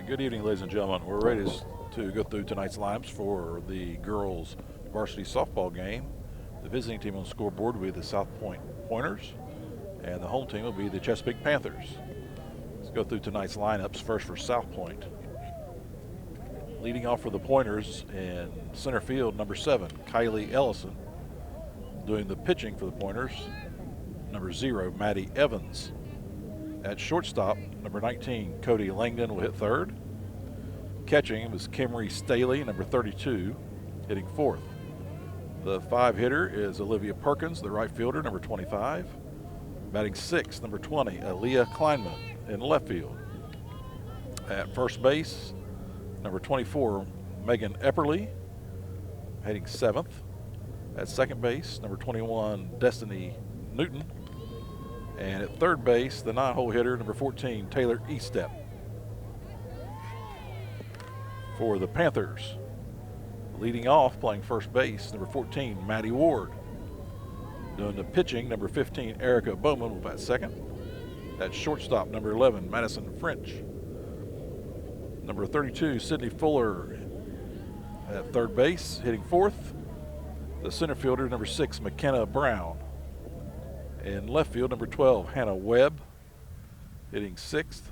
right, good evening, ladies and gentlemen. We're ready to go through tonight's lineups for the girls' varsity softball game. The visiting team on the scoreboard will be the South Point Pointers, and the home team will be the Chesapeake Panthers. Let's go through tonight's lineups. First for South Point. Leading off for the Pointers in center field, number 7, Kylie Ellison. Doing the pitching for the Pointers, number 0, Maddie Evans. At shortstop, number 19, Cody Langdon will hit third. Catching was Kimry Staley, number 32, hitting fourth. The 5 hitter is Olivia Perkins, the right fielder, number 25. Batting 6, number 20, Aaliyah Kleinman in left field. At first base, number 24, Megan Epperly, hitting 7th. At second base, number 21, Destiny Newton. And at third base, the 9-hole hitter, number 14, Taylor Eastep. For the Panthers, leading off, playing first base, number 14, Maddie Ward. Doing the pitching, number 15, Erica Bowman will bat second. At shortstop, number 11, Madison French. Number 32, Sydney Fuller at third base, hitting fourth. The center fielder, number 6, McKenna Brown. In left field, number 12, Hannah Webb, hitting 6th.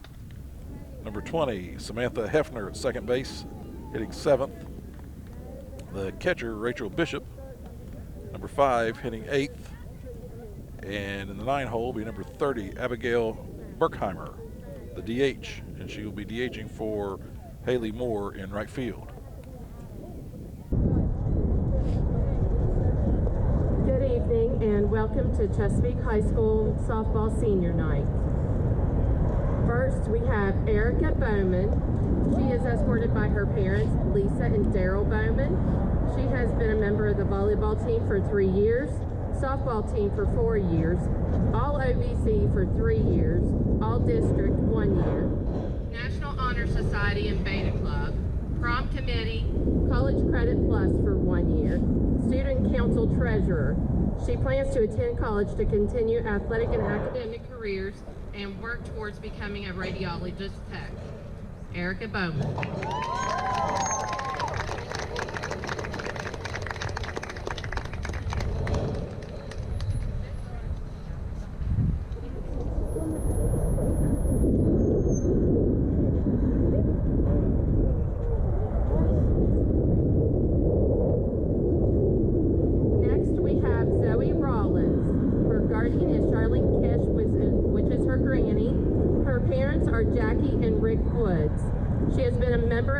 Number 20, Samantha Hefner at second base, hitting 7th. The catcher, Rachel Bishop, number 5, hitting 8th. And in the 9-hole will be number 30, Abigail Berkheimer, the DH, and she will be DHing for Haley Moore in right field. And welcome to Chesapeake High School Softball Senior Night. First, we have Erica Bowman. She is escorted by her parents, Lisa and Daryl Bowman. She has been a member of the volleyball team for 3 years, softball team for 4 years, all OVC for 3 years, all district 1 year, National Honor Society and Beta Club, prom committee, college credit plus for 1 year, student council treasurer. She plans to attend college to continue athletic and academic careers and work towards becoming a radiologist tech. Erica Bowman.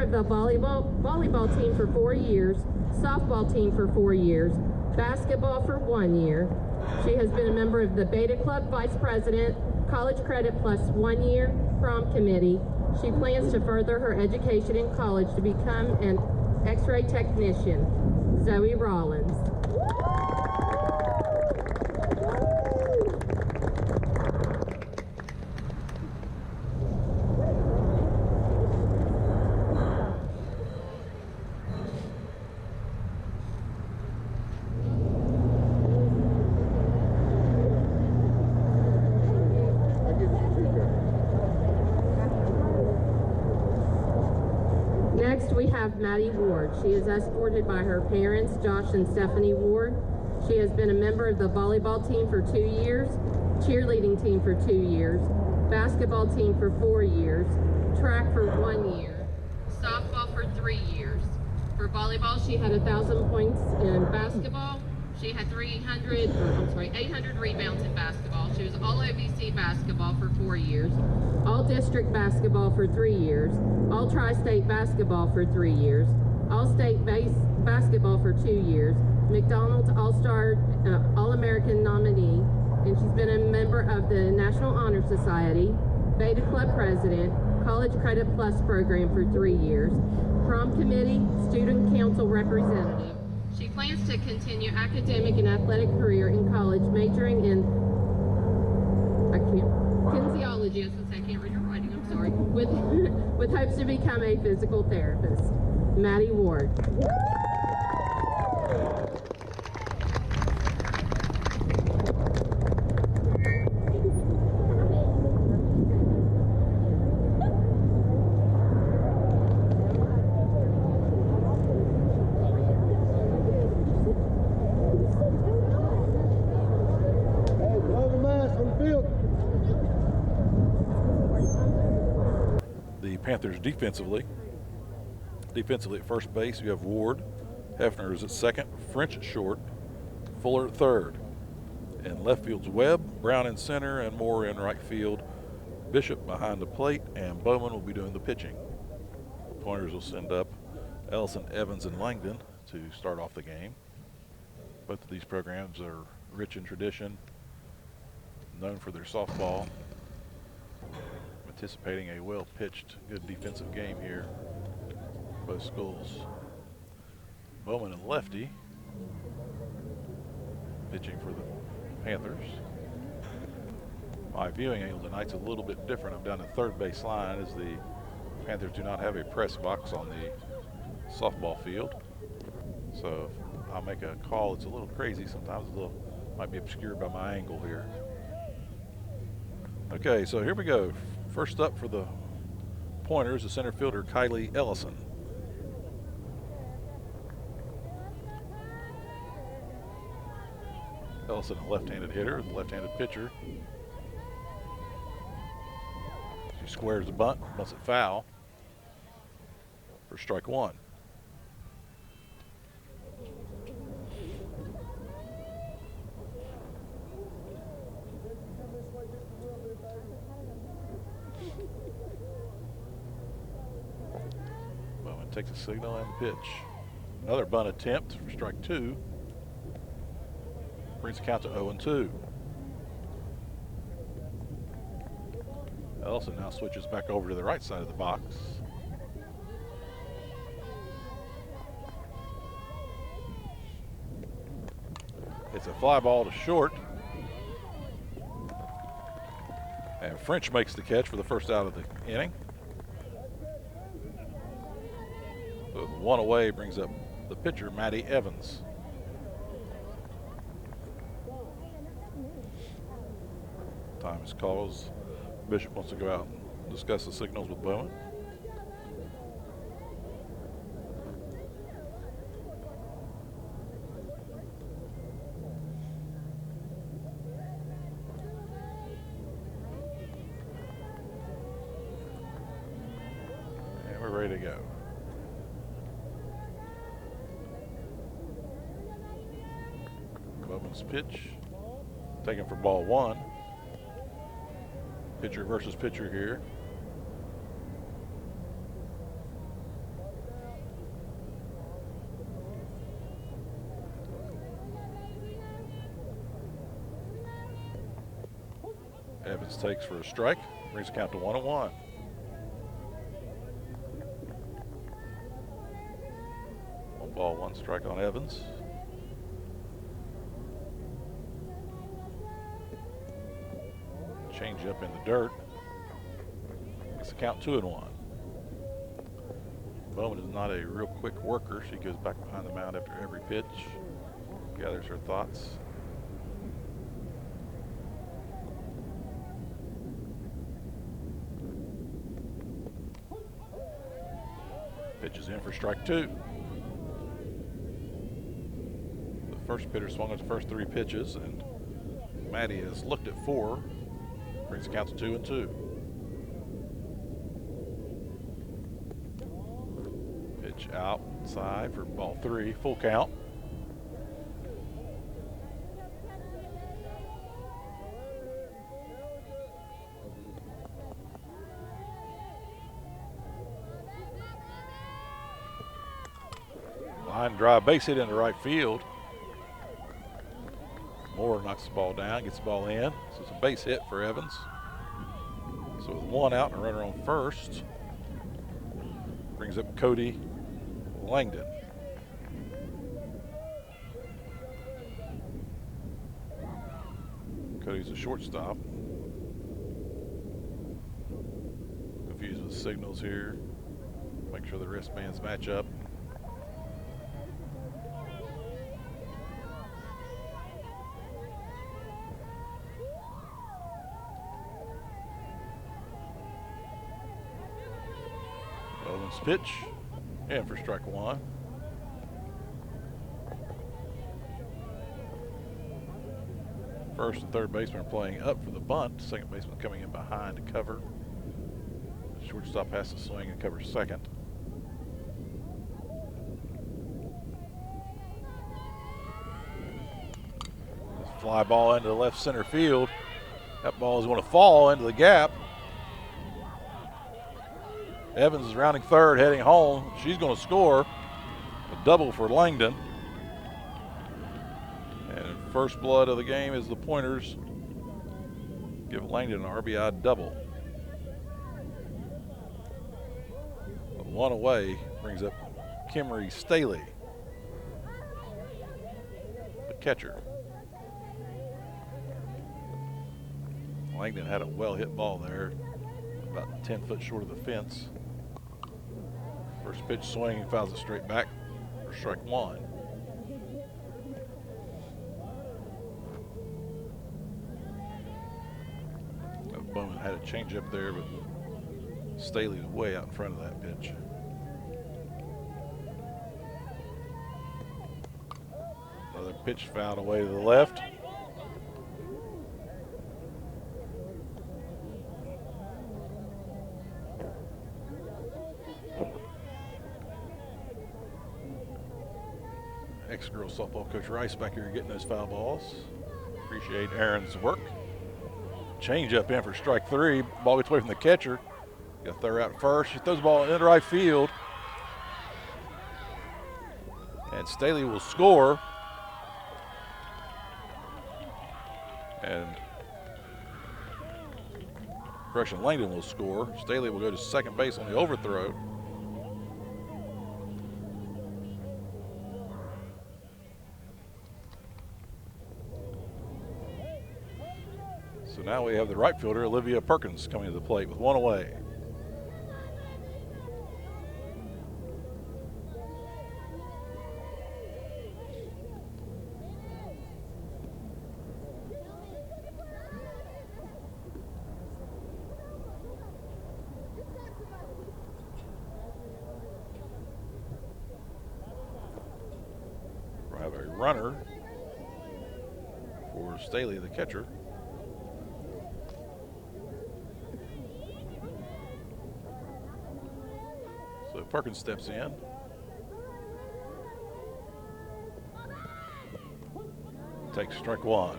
The volleyball team for 4 years, softball team for 4 years, basketball for 1 year. She has been a member of the Beta Club vice president, college credit plus 1 year, prom committee. She plans to further her education in college to become an x-ray technician. Zoe Rollins. Maddie Ward. She is escorted by her parents, Josh and Stephanie Ward. She has been a member of the volleyball team for 2 years, cheerleading team for 2 years, basketball team for 4 years, track for 1 year, softball for 3 years. For volleyball, she had 1,000 points in basketball. She had 800 rebounds in basketball. She was all OVC basketball for 4 years, all district basketball for 3 years, all tri-state basketball for 3 years, all state basketball for 2 years, McDonald's All-Star All-American nominee, and she's been a member of the National Honor Society, Beta Club president, College Credit Plus program for 3 years, prom committee, student council representative. She plans to continue academic and athletic career in college, majoring in kinesiology. I can't read her writing, I'm sorry. With hopes to become a physical therapist. Maddie Ward. Panthers defensively. Defensively at first base, you have Ward. Hefner is at second, French at short, Fuller at third. In left field's Webb, Brown in center, and Moore in right field. Bishop behind the plate, and Bowman will be doing the pitching. Pointers will send up Ellison, Evans, and Langdon to start off the game. Both of these programs are rich in tradition, known for their softball. Anticipating a well-pitched, good defensive game here. Both schools. Bowman and lefty pitching for the Panthers. My viewing angle tonight's a little bit different. I'm down at third base line as the Panthers do not have a press box on the softball field. So if I make a call, it's a little crazy. Sometimes might be obscured by my angle here. Okay, so here we go. First up for the Pointers, the center fielder, Kylie Ellison. Ellison, a left-handed hitter, the left-handed pitcher. She squares the bunt, bunts it foul for strike one. Bowman takes a signal and the pitch. Another bunt attempt for strike two. Brings the count to 0-2. Ellison now switches back over to the right side of the box. It's a fly ball to short. And French makes the catch for the first out of the inning. With one away, brings up the pitcher, Maddie Evans. Time is called. Bishop wants to go out and discuss the signals with Bowman. And we're ready to go. Bowman's pitch, taken for ball one. Pitcher versus pitcher here. Evans takes for a strike, brings the count to 1-1. One ball, one strike on Evans. Change up in the dirt. Makes the count 2-1. Bowman is not a real quick worker. She goes back behind the mound after every pitch, gathers her thoughts. Pitches in for strike two. The first hitter swung at the first three pitches, and Maddie has looked at four. Brings the count to 2-2. Pitch outside for ball three, full count. Line drive, base hit into right field. Moore knocks the ball down, gets the ball in. So it's a base hit for Evans. So with one out and a runner on first, brings up Cody Langdon. Cody's a shortstop. Confused with signals here. Make sure the wristbands match up. Bowman's pitch, and for strike one. First and third baseman are playing up for the bunt. Second baseman coming in behind to cover. Shortstop has to swing and cover second. Fly ball into the left center field. That ball is going to fall into the gap. Evans is rounding third, heading home. She's going to score a double for Langdon. And first blood of the game is the Pointers give Langdon an RBI double. But one away brings up Kimmery Staley, the catcher. Langdon had a well-hit ball there, about 10 foot short of the fence. First pitch swing, fouls it straight back for strike one. Bowman had a change up there, but Staley's way out in front of that pitch. Another pitch fouled away to the left. Ex-girls softball coach Rice back here getting those foul balls. Appreciate Aaron's work. Change up in for strike three. Ball gets away from the catcher. Got throw out first. She throws the ball into right field. And Staley will score. And Langdon will score. Staley will go to second base on the overthrow. So now we have the right fielder, Olivia Perkins, coming to the plate with one away. We have a runner for Staley, the catcher. Perkins steps in. Takes strike one.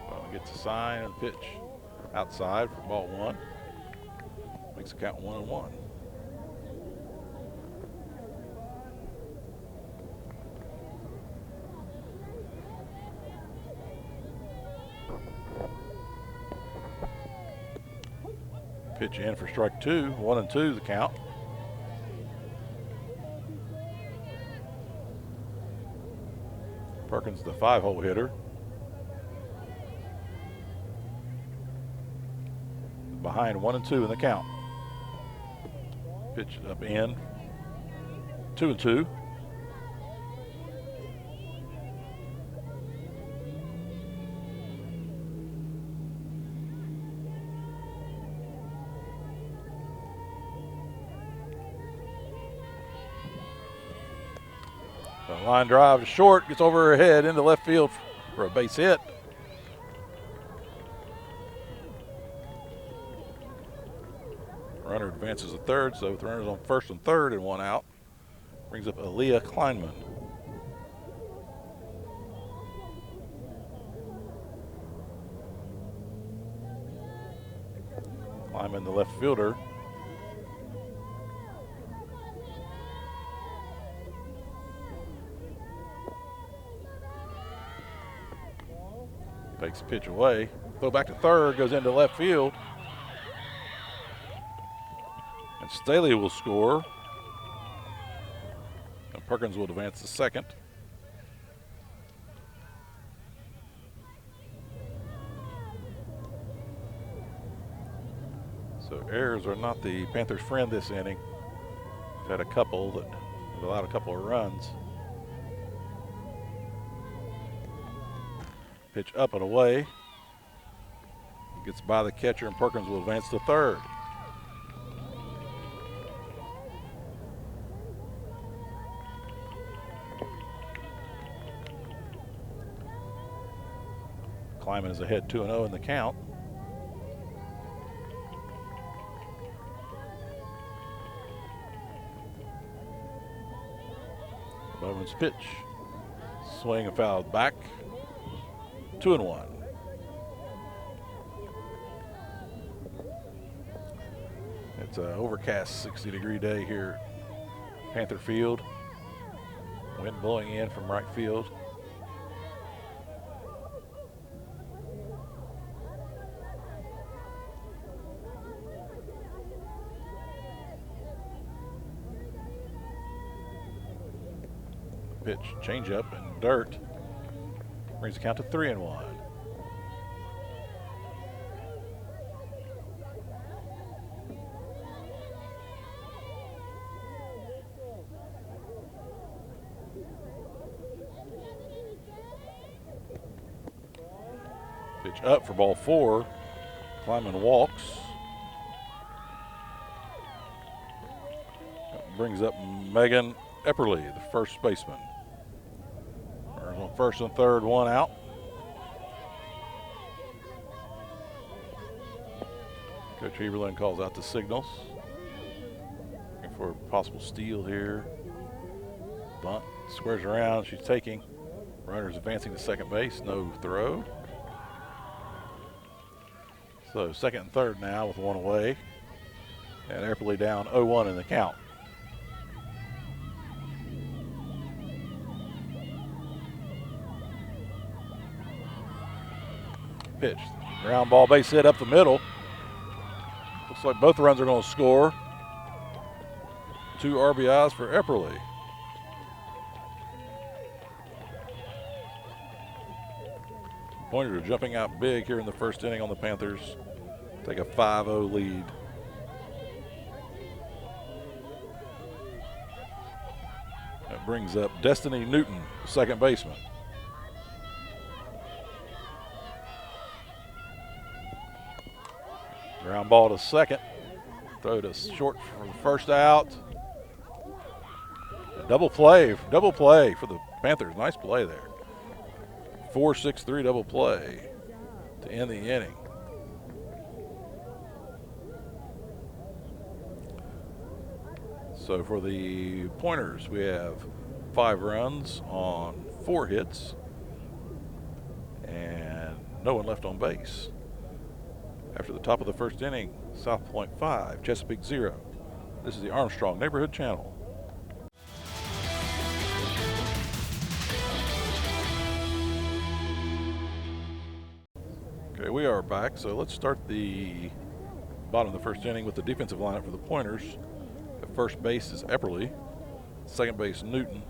Well, gets a sign and pitch outside for ball one. Makes the count 1-1. Pitch in for strike two, 1-2 the count. Perkins, the 5-hole hitter. Behind 1-2 in the count. Pitch up in, 2-2. Line drive to short, gets over her head into left field for a base hit. Runner advances to third, so with runners on first and third and one out, brings up Aaliyah Kleinman. Kleinman, the left fielder. Takes the pitch away. Throw back to third, goes into left field. And Staley will score. And Perkins will advance to second. So errors are not the Panthers' friend this inning. We've had a couple that have allowed a couple of runs. Pitch up and away. Gets by the catcher, and Perkins will advance to third. Kleinman is ahead 2-0 in the count. Bowman's pitch. Swing and foul back. 2-1. It's an overcast 60-degree day here at Panther Field. Wind blowing in from right field. Pitch, change up and dirt. Brings the count to 3-1. Pitch up for ball 4. Kleinman walks. Brings up Megan Epperly, the first baseman. Runners on first and third, 1 out. Coach Heberlin calls out the signals. Looking for a possible steal here. Bunt, squares around, she's taking. Runners advancing to second base, no throw. So second and third now with 1 away. And Epperly down 0-1 in the count. Pitch, ground ball, base hit up the middle. Looks like both runs are going to score. 2 RBIs for Epperly. Pointers are jumping out big here in the first inning on the Panthers. Take a 5-0 lead. That brings up Destiny Newton, second baseman. Ground ball to second. Throw to short for the first out. Double play for the Panthers. Nice play there. 4-6-3 double play to end the inning. So for the Pointers, we have 5 runs on 4 hits and no one left on base. After the top of the first inning, South Point 5, Chesapeake 0. This is the Armstrong Neighborhood Channel. Okay, we are back, so let's start the bottom of the first inning with the defensive lineup for the Pointers. At first base is Epperly, second base Newton,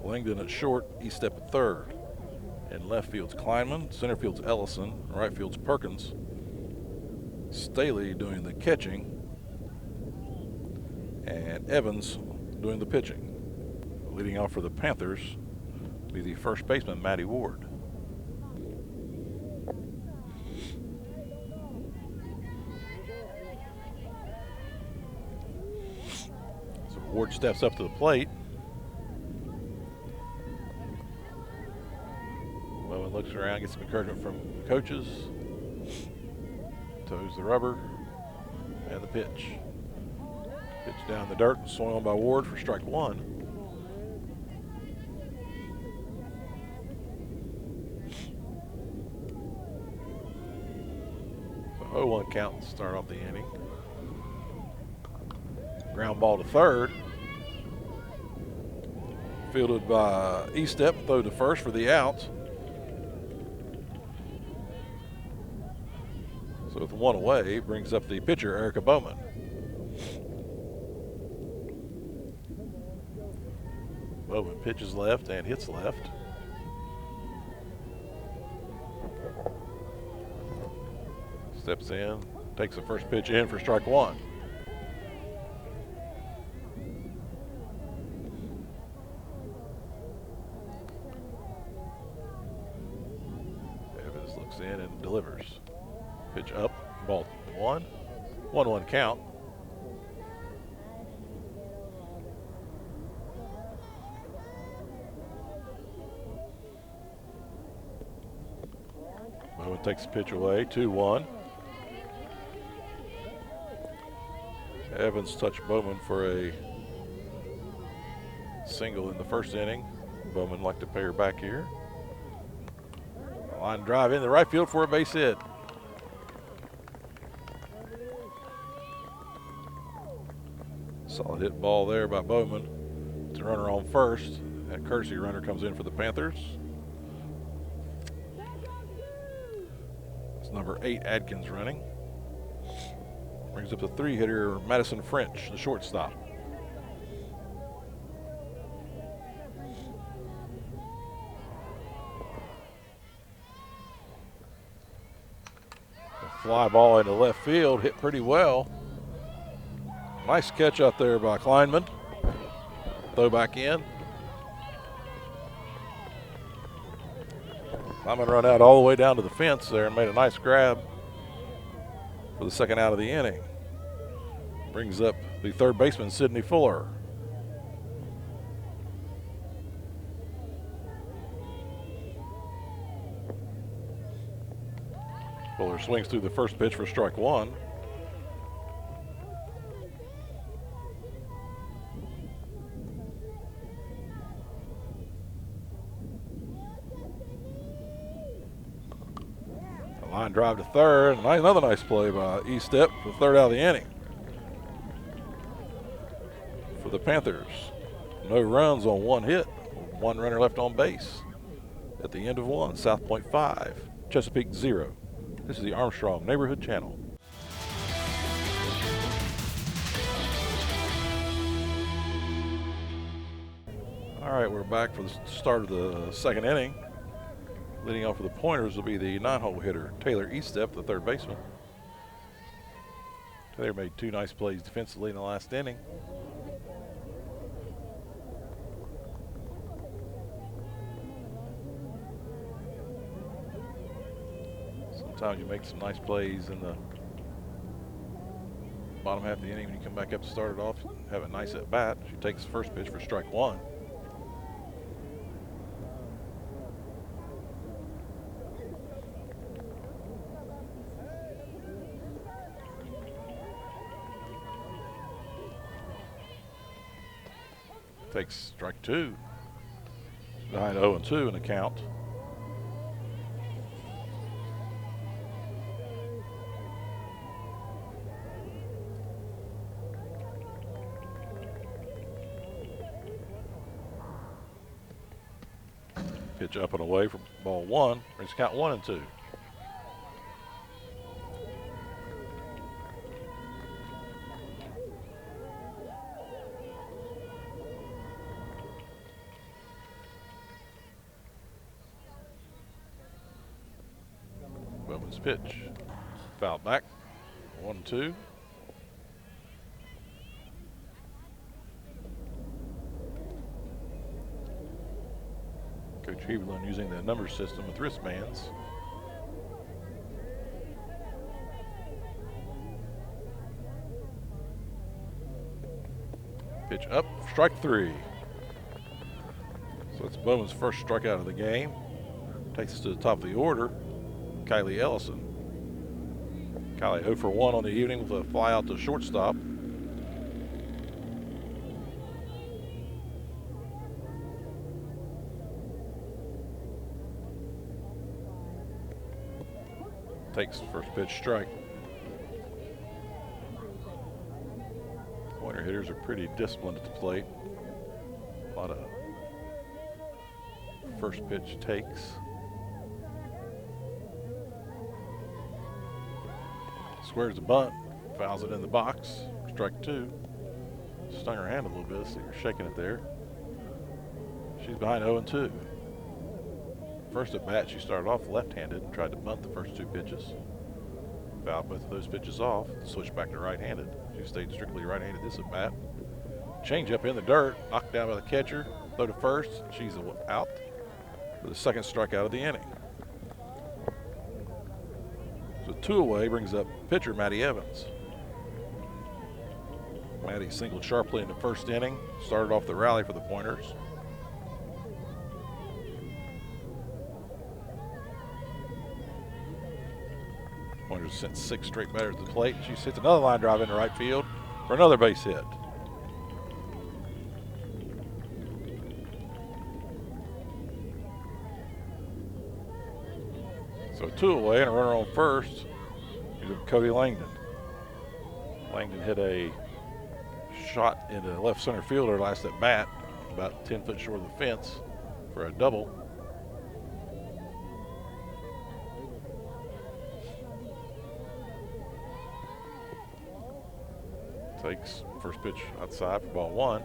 Langdon at short, Estep at third. In left field's Kleinman, center field's Ellison, right field's Perkins. Staley doing the catching, and Evans doing the pitching. Leading off for the Panthers will be the first baseman, Matty Ward. So Ward steps up to the plate. Bowen looks around, gets some encouragement from the coaches. Toes the rubber, and the pitch. Pitch down the dirt, swung on by Ward for strike 1. So 0-1 count to start off the inning. Ground ball to third. Fielded by Estep, throw to first for the out. So with 1 away, brings up the pitcher, Erica Bowman. Bowman pitches left and hits left. Steps in, takes the first pitch in for strike 1. Evans looks in and delivers. Pitch up, ball 1. 1-1 count. Bowman takes the pitch away, 2-1. Evans touched Bowman for a single in the first inning. Bowman like to pay her back here. Line drive in the right field for a base hit. Solid hit ball there by Bowman. It's a runner on first. That courtesy runner comes in for the Panthers. It's number 8, Adkins, running. Brings up the 3-hitter, Madison French, the shortstop. A fly ball into left field, hit pretty well. Nice catch out there by Kleinman. Throw back in. Kleinman run out all the way down to the fence there and made a nice grab for the second out of the inning. Brings up the third baseman, Sidney Fuller. Fuller swings through the first pitch for strike 1. Line drive to third, and another nice play by E-Step for the third out of the inning. For the Panthers, no runs on 1 hit, 1 runner left on base. At the end of 1, South Point 5, Chesapeake 0. This is the Armstrong Neighborhood Channel. All right, we're back for the start of the second inning. Leading off for the Pointers will be the 9-hole hitter, Taylor Eastep, the third baseman. Taylor made 2 nice plays defensively in the last inning. Sometimes you make some nice plays in the bottom half of the inning when you come back up to start it off, have a nice at bat. She takes the first pitch for strike 1. Takes strike 2. Behind 0-2 in the count. Pitch up and away from ball 1. Brings count 1-2. Bowman's pitch. Foul back. 1-2. Coach Heberlin using the number system with wristbands. Pitch up, strike 3. So it's Bowman's first strikeout of the game. Takes us to the top of the order, Kylie Ellison. Kylie 0 for 1 on the evening with a fly out to shortstop. Takes the first pitch strike. Pointer hitters are pretty disciplined at the plate. A lot of first pitch takes. Squares the bunt, fouls it in the box. Strike 2. Stung her hand a little bit, so you're shaking it there. She's behind 0-2. First at bat, she started off left-handed and tried to bunt the first 2 pitches. Fouled both of those pitches off, switched back to right-handed. She stayed strictly right-handed this at bat. Change up in the dirt, knocked down by the catcher. Throw to first, she's out for the second strikeout of the inning. So 2 away brings up pitcher Maddie Evans. Maddie singled sharply in the first inning, started off the rally for the Pointers. Pointers sent 6 straight batters to the plate. She hits another line drive into right field for another base hit. So 2 away and a runner on first. Cody Langdon. Langdon hit a shot into left center fielder last at bat, about 10 foot short of the fence for a double. Takes first pitch outside for ball 1.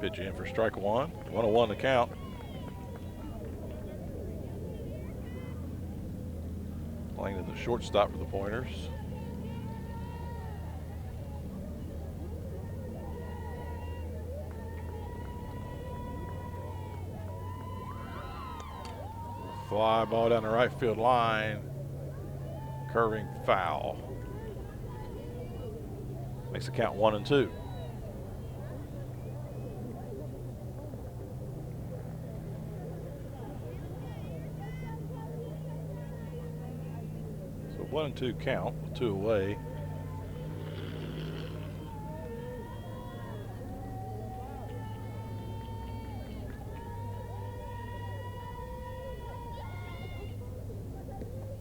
Pitch in for strike 1. 1-1 to count. Langdon the shortstop for the Pointers. Fly ball down the right field line. Curving foul. Makes the count 1-2. So 1-2 count with 2 away.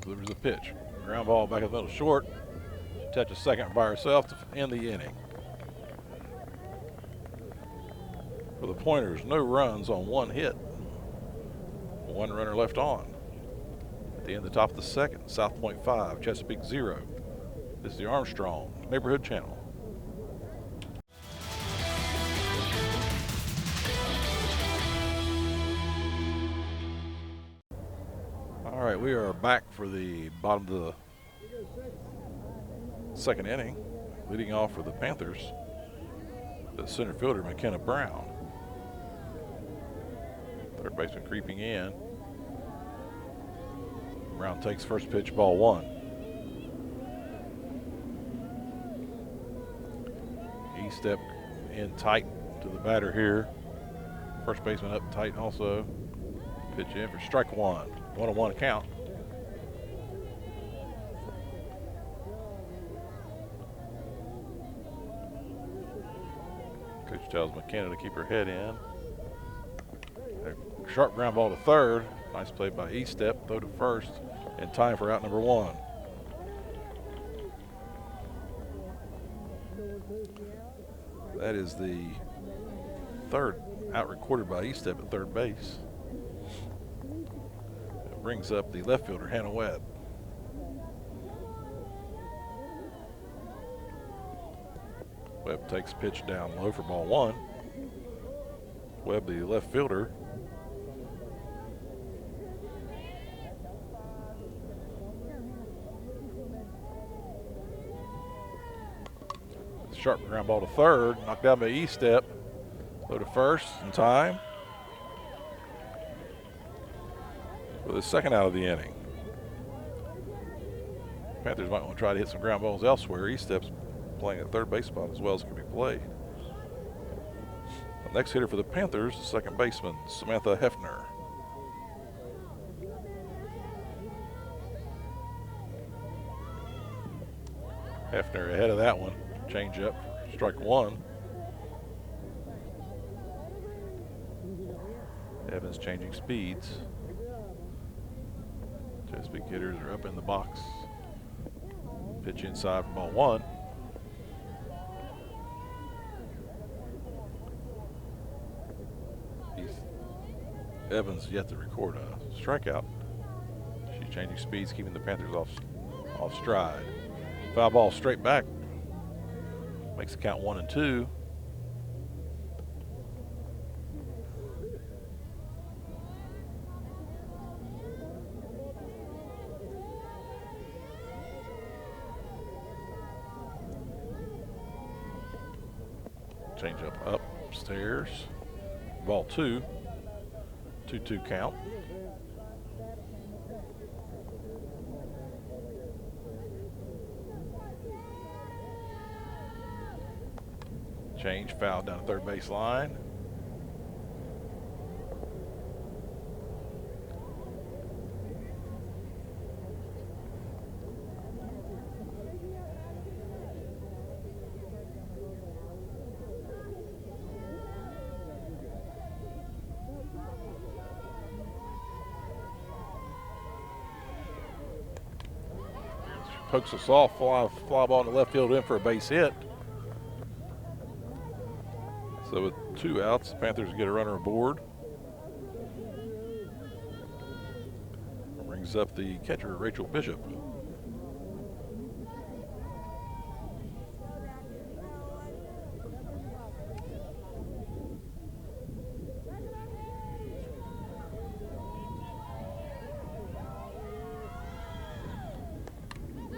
Delivers the pitch. Ground ball back in the middle short. She touches second by herself to end the inning. For the Pointers, no runs on 1 hit. 1 runner left on. At the end of the top of the second, South Point 5, Chesapeake 0. This is the Armstrong Neighborhood Channel. All right, we are back for the bottom of the second inning. Leading off for the Panthers, the center fielder, McKenna Brown. Third baseman creeping in. Brown takes first pitch, ball 1. E-step in tight to the batter here. First baseman up tight also. Pitch in for strike 1. 1-1 count. Coach tells McKenna to keep her head in. A sharp ground ball to third. Nice play by E-step. Throw to first in time for out number 1. That is the third out recorded by E-step at third base. It brings up the left fielder, Hannah Webb. Webb takes pitch down low for ball 1. Webb, the left fielder. Sharp ground ball to third, knocked down by E-step. Go to first in time for the second out of the inning. Panthers might want to try to hit some ground balls elsewhere. E-step's playing at third base spot as well as can be played. The next hitter for the Panthers, the second baseman, Samantha Hefner. Hefner ahead of that one. Change up, strike 1. Evans changing speeds. Chesapeake hitters are up in the box. Pitch inside for ball 1. Evans yet to record a strikeout. She's changing speeds, keeping the Panthers off stride. Foul ball straight back. Makes the count 1-2. Change up upstairs. Ball 2. 2-2 count. Change, foul down the third base line. Pokes a soft fly ball to left field in for a base hit. So with 2 outs, the Panthers get a runner aboard. Brings up the catcher, Rachel Bishop.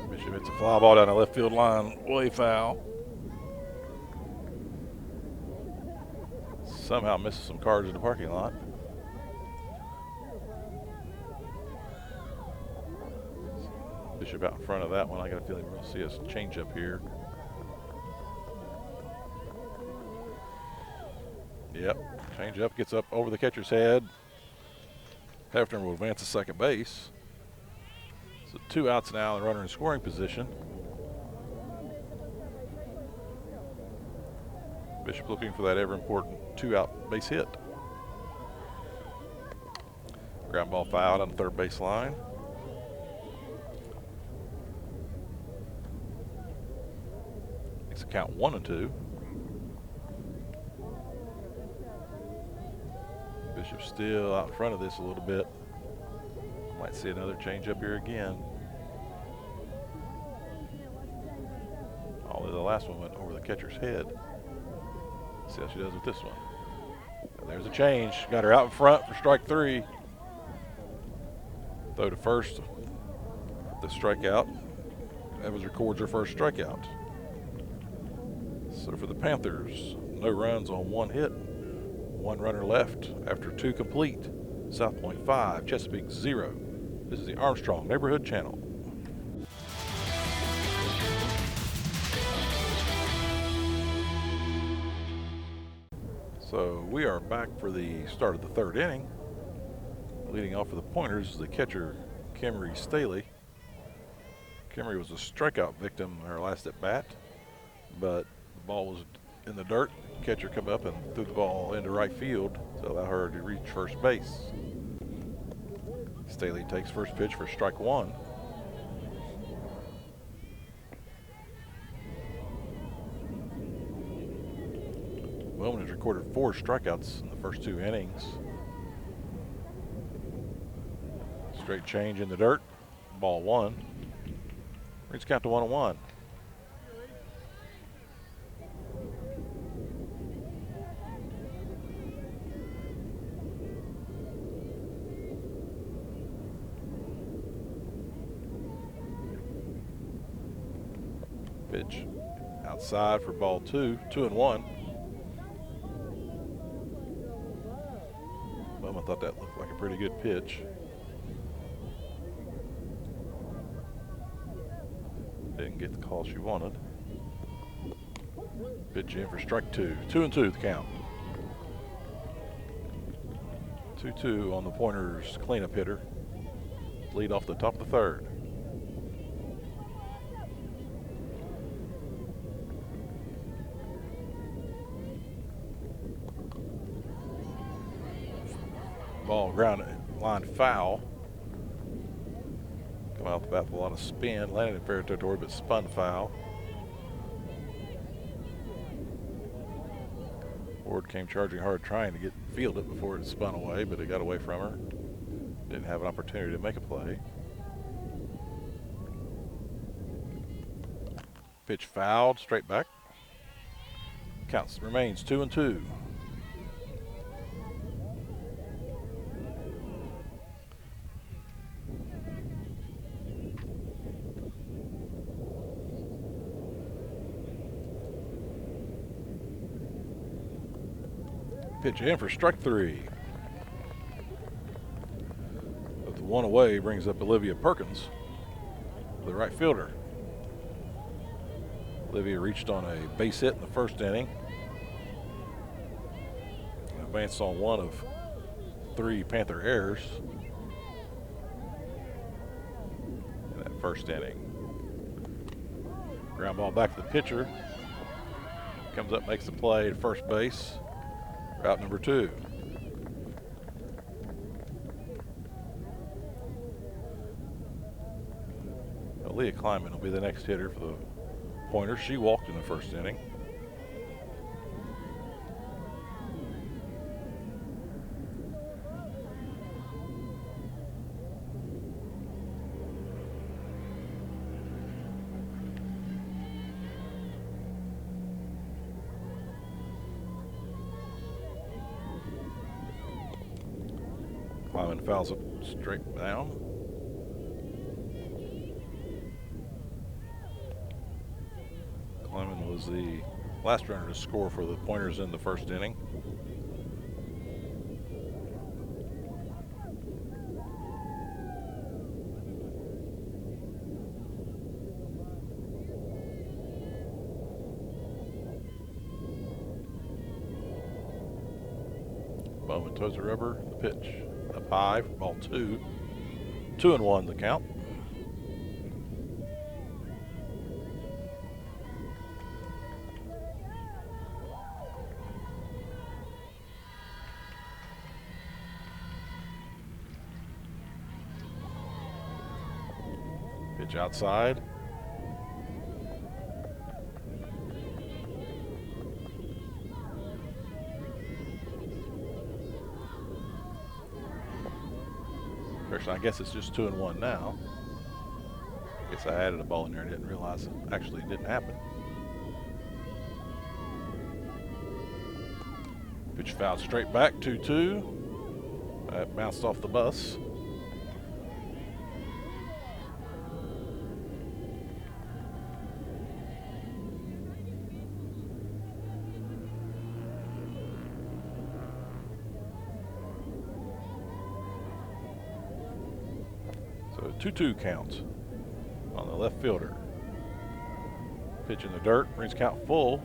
Bishop hits a fly ball down the left field line, way foul. Somehow misses some cars in the parking lot. Bishop out in front of that one. I got a feeling we're going to see us change up here. Yep, change up, gets up over the catcher's head. Hefner will advance to second base. So 2 outs now, the runner in scoring position. Bishop looking for that ever important 2-out base hit. Ground ball foul on the third base line. Makes the count 1-2. Bishop still out in front of this a little bit. Might see another change up here again. Although the last one went over the catcher's head. See how she does with this one. And there's a change. Got her out in front for strike 3. Throw to first. The strikeout. Evans records her first strikeout. So for the Panthers, no runs on 1 hit. 1 runner left after 2 complete. South Point 5, Chesapeake 0. This is the Armstrong Neighborhood Channel. So we are back for the start of the 3rd inning. Leading off for the Pointers is the catcher, Kimry Staley. Kimry was a strikeout victim in her last at bat, but the ball was in the dirt. Catcher come up and threw the ball into right field to allow her to reach first base. Staley takes first pitch for strike 1. Wilman has recorded 4 strikeouts in the first 2 innings. Straight change in the dirt. Ball 1. Brings count to 1-1. Pitch outside for ball 2, 2-1. I thought that looked like a pretty good pitch. Didn't get the call she wanted. Pitch in for strike 2, 2-2 the count. 2-2 on the Pointers cleanup hitter. Lead off the top of the 3rd. Ball ground line foul. Come out the bat with a lot of spin. Landed in fair territory, but spun foul. Ward came charging hard, trying to field it before it spun away, but it got away from her. Didn't have an opportunity to make a play. Pitch fouled, straight back. Counts remains 2-2. Pitch in for strike 3. But the one away brings up Olivia Perkins, the right fielder. Olivia reached on a base hit in the first inning. advanced on one of 3 Panther errors in that first inning. Ground ball back to the pitcher. Comes up, makes the play at first base. Route number 2. Leah Kleinman will be the next hitter for the Pointers. She walked in the first inning. Kleinman fouls it straight down. Kleinman was the last runner to score for the Pointers in the first inning. Bowman toes the rubber, the pitch up high for ball 2. 2-1 the count. Pitch outside. I guess it's just 2-1 now. I guess I added a ball in there and didn't realize it actually didn't happen. Pitch fouled straight back, 2-2. That bounced off the bus. So 2-2 count on the left fielder. Pitch in the dirt, brings count full.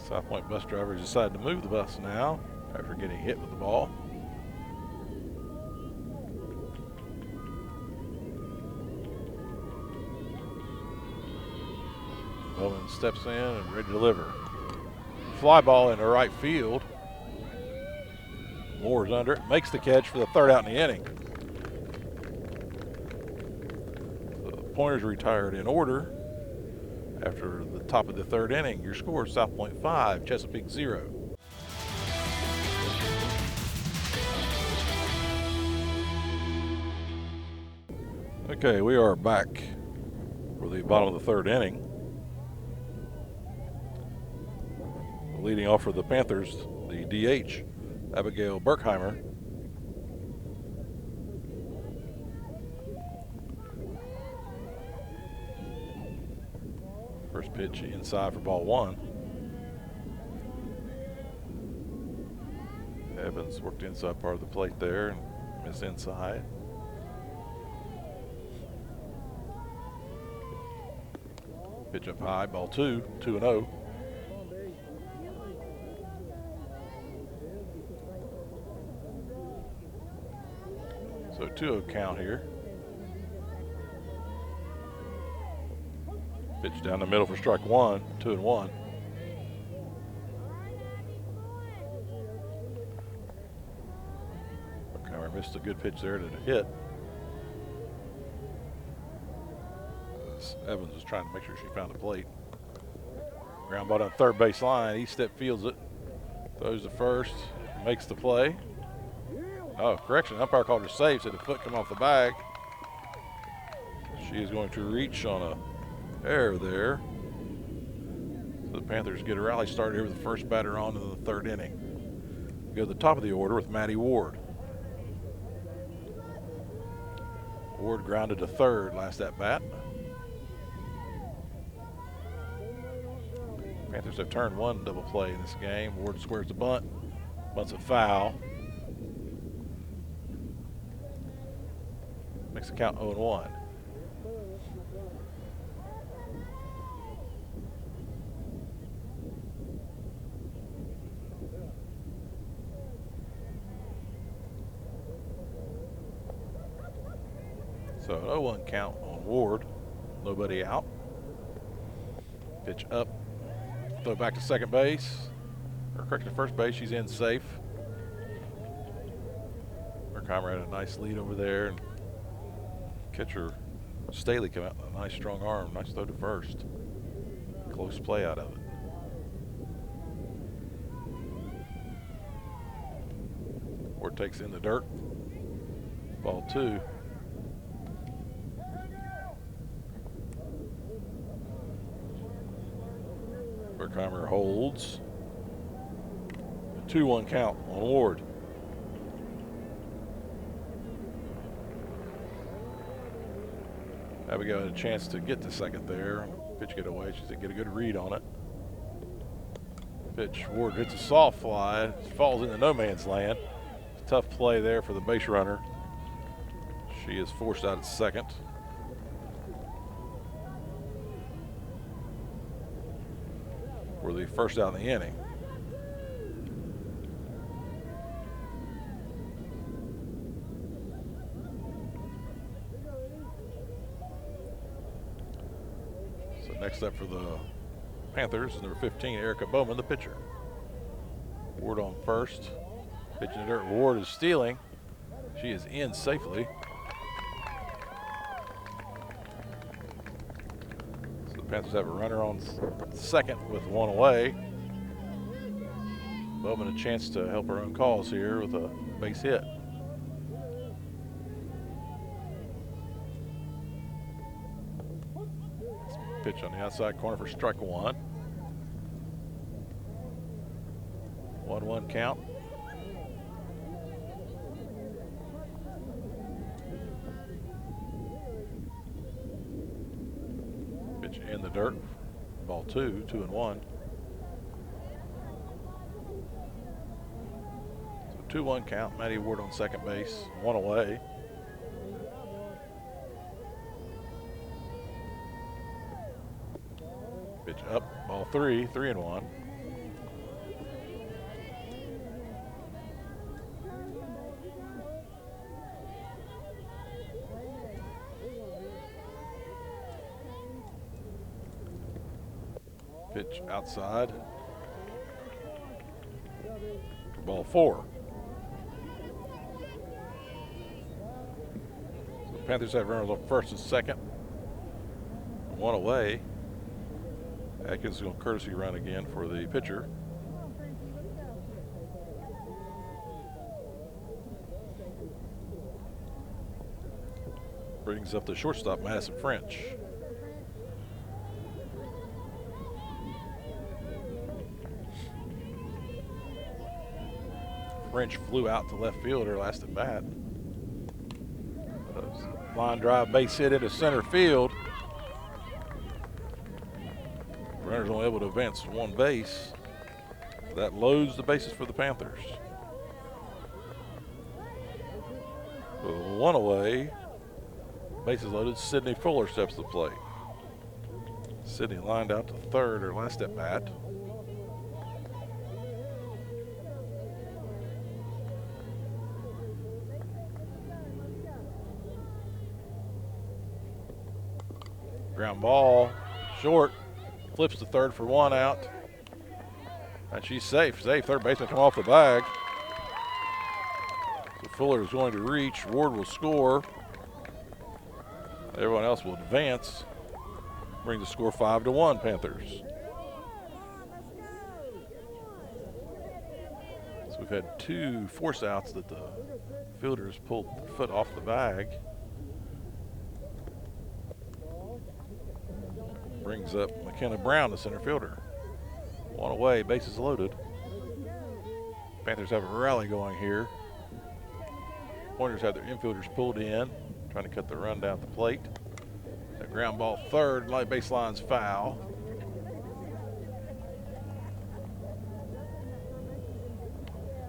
South Point bus drivers decided to move the bus now after getting hit with the ball. Bowman steps in and ready to deliver. Fly ball into right field. Moore's under it, makes the catch for the third out in the inning. The Pointers retired in order after the top of the third inning. Your score is South Point 5, Chesapeake 0. Okay, we are back for the bottom of the third inning. Leading off for the Panthers, the DH, Abigail Berkheimer. First pitch inside for ball 1. Evans worked inside part of the plate there and missed inside. Pitch up high, ball 2, 2-0. So 2-0 count here. Pitch down the middle for strike 1, 2-1. Berkheimer missed a good pitch there to hit. Evans was trying to make sure she found the plate. Ground ball down third base line. East step fields it. Throws to first. Makes the play. Oh, correction. Umpire called her safe. Said the foot come off the bag. She is going to reach on a error there. So the Panthers get a rally started here with the first batter on in the third inning. We go to the top of the order with Maddie Ward. Ward grounded to third last at bat. Panthers have turned one double play in this game. Ward squares the bunt. Bunt's a foul. Makes the count 0-1. So an 0-1 count on Ward. Nobody out. Pitch up. Throw back to second base. Or correction to first base. She's in safe. Merkheimer had a nice lead over there. And catcher Staley came out with a nice strong arm. Nice throw to first. Close play out of it. Ward takes in the dirt. Ball 2. Merkheimer holds. 2-1 count on Ward. Abigail had a chance to get to second there. Pitch get away. She didn't get a good read on it. Pitch. Ward hits a soft fly. It falls into no man's land. Tough play there for the base runner. She is forced out at second. For the first out in the inning. So next up for the Panthers is number 15, Erica Bowman, the pitcher. Ward on first. Pitching the dirt. Ward is stealing. She is in safely. So the Panthers have a runner on second with 1 away. Bowman a chance to help her own cause here with a base hit. Pitch on the outside corner for strike 1. 1-1 count. Pitch in the dirt. Ball 2, 2-1. So 2-1 count. Maddie Ward on second base, 1 away. Pitch up, ball 3, 3-1. Pitch outside. Ball 4. So the Panthers have runners on first and second. 1 away. Atkins is going to courtesy run again for the pitcher. Brings up the shortstop, Madison French. French flew out to left field her last at bat. Line drive, base hit into center field. Runner's only able to advance 1 base. That loads the bases for the Panthers. With 1 away, bases loaded, Sydney Fuller steps to the plate. Sydney lined out to third her last at bat. Ground ball, short, flips to third for 1 out. And she's safe. Third baseman come off the bag. So Fuller is going to reach. Ward will score. Everyone else will advance. Bring the score 5-1 Panthers. So we've had 2 force outs that the fielders pulled their foot off the bag. Brings up McKenna Brown, the center fielder. 1 away, bases loaded. Panthers have a rally going here. Pointers have their infielders pulled in, trying to cut the run down the plate. That ground ball third, light baseline's foul.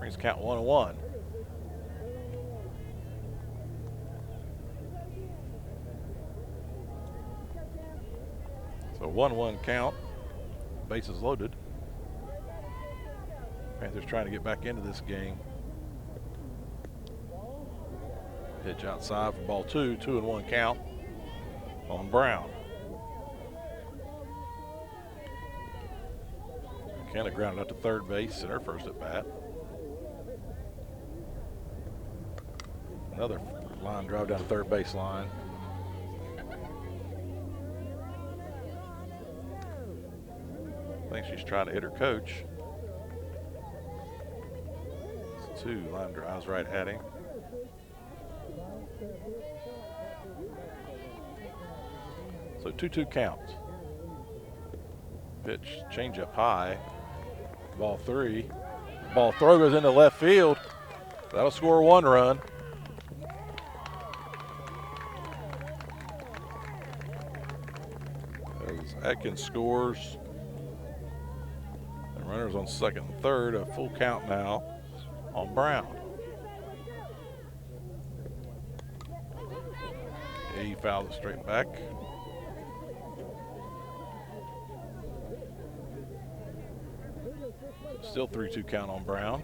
Brings count 1-1. So 1-1 count, bases loaded. Panthers trying to get back into this game. Pitch outside for ball 2, 2-1 count on Brown. McKenna grounded out to third base in her first at bat. Another line drive down the third base line. I think she's trying to hit her coach. It's 2 line drives right at him. So 2-2 count. Pitch, change up high. Ball 3. Ball throw goes into left field. That'll score 1 run. As Atkins scores. And runners on second and third. A full count now on Brown. He fouled it straight back. Still 3-2 count on Brown.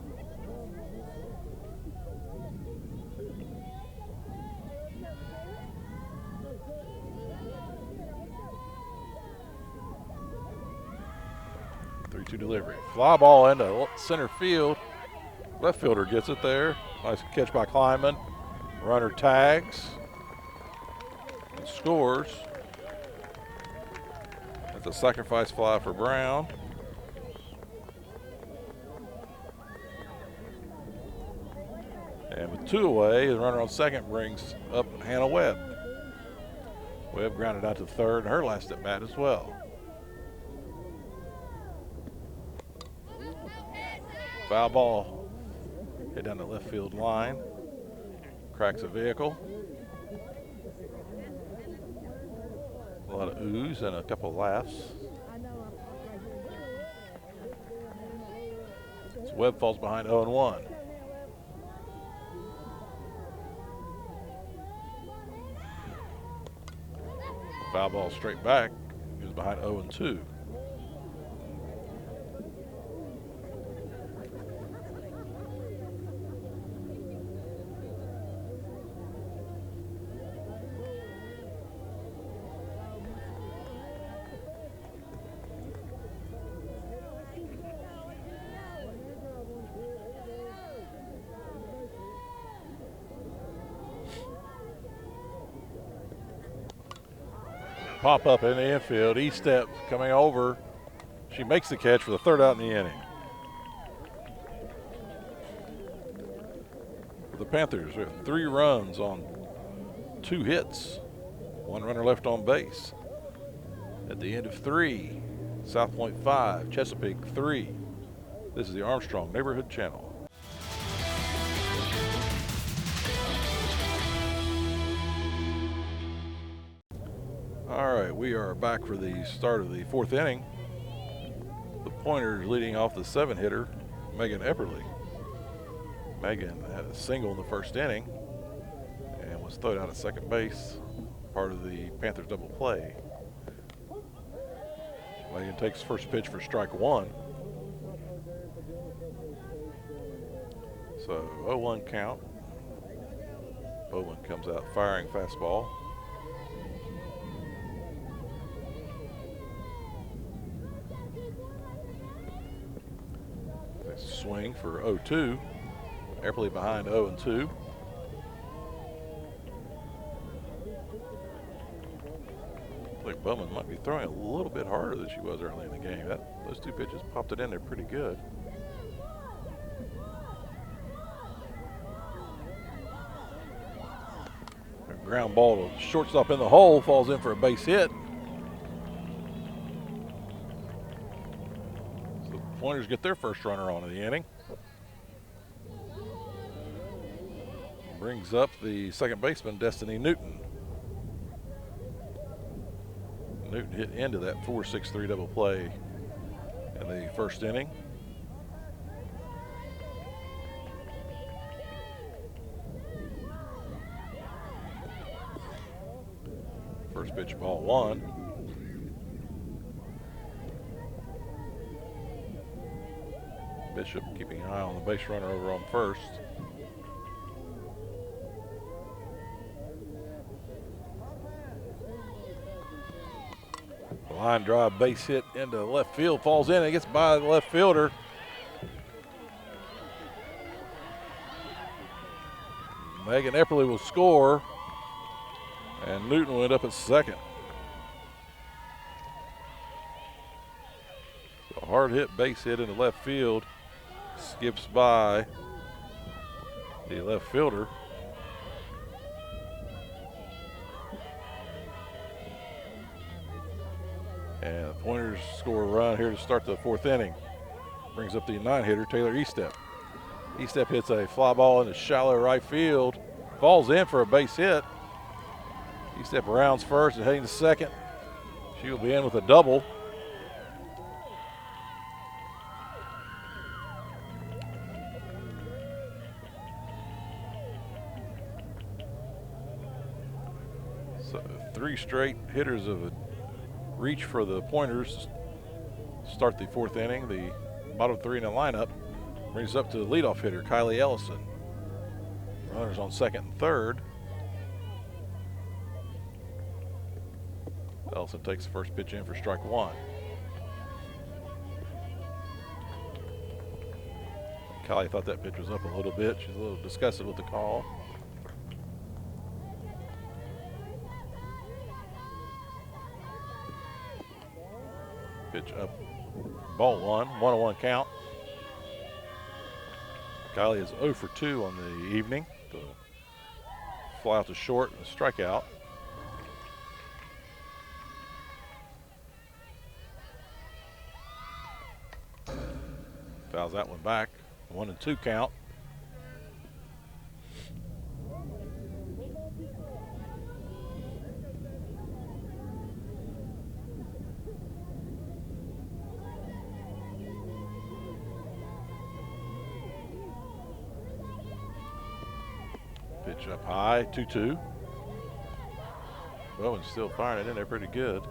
Delivery. Fly ball into center field. Left fielder gets it there. Nice catch by Kleiman. Runner tags. And scores. That's a sacrifice fly for Brown. And with 2 away, the runner on second brings up Hannah Webb. Webb grounded out to third in her last at bat as well. Foul ball hit down the left field line. Cracks a vehicle. A lot of oohs and a couple of laughs. So Webb falls behind 0-1. Foul ball straight back. He was behind 0-2. Pop up in the infield. E-step coming over. She makes the catch for the 3rd out in the inning. For the Panthers, we have 3 runs on 2 hits. 1 runner left on base. At the end of 3, South Point 5, Chesapeake 3. This is the Armstrong Neighborhood Channel. All right, we are back for the start of the 4th inning. The Pointers leading off the 7-hitter, Megan Epperly. Megan had a single in the 1st inning and was thrown out at second base, part of the Panthers double play. Megan takes first pitch for strike 1. So 0-1 count. Bowman comes out firing fastball. Swing for 0-2. Epperly behind 0-2. I think Bowman might be throwing a little bit harder than she was early in the game. Those 2 pitches popped it in there pretty good. A ground ball to shortstop in the hole, falls in for a base hit. Pointers get their first runner on in the inning. Brings up the second baseman, Destiny Newton. Newton hit into that 4-6-3 double play in the 1st inning. First pitch, ball 1. Bishop keeping an eye on the base runner over on first. Line drive base hit into left field, falls in and gets by the left fielder. Megan Epperly will score, and Newton went up at second. A hard hit base hit into left field, skips by the left fielder. And the Pointers score a run here to start the fourth inning. Brings up the 9-hitter, Taylor Estep. Estep hits a fly ball into shallow right field, falls in for a base hit. Estep rounds first and heading to second. She will be in with a double. So 3 straight hitters of a reach for the Pointers start the fourth inning. The bottom 3 in the lineup brings up to the leadoff hitter, Kylie Ellison. Runners on second and third. Ellison takes the first pitch in for strike 1. Kylie thought that pitch was up a little bit. She's a little disgusted with the call. Pitch up, ball 1, 1-1 count. Kylie is 0 for 2 on the evening. The fly out to short and a strikeout. Fouls that one back. 1-2 count. Pitch up high, 2-2. Bowen's still firing it in there pretty good.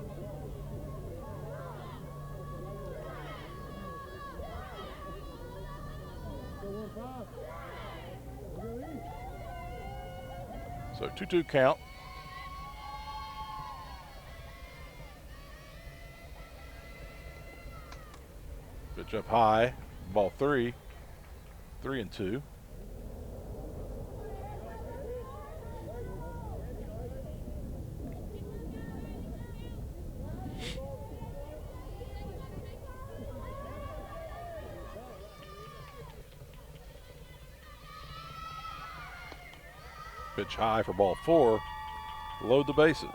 So 2-2 count. Pitch up high, ball 3, 3-2. Pitch high for ball 4. Load the bases.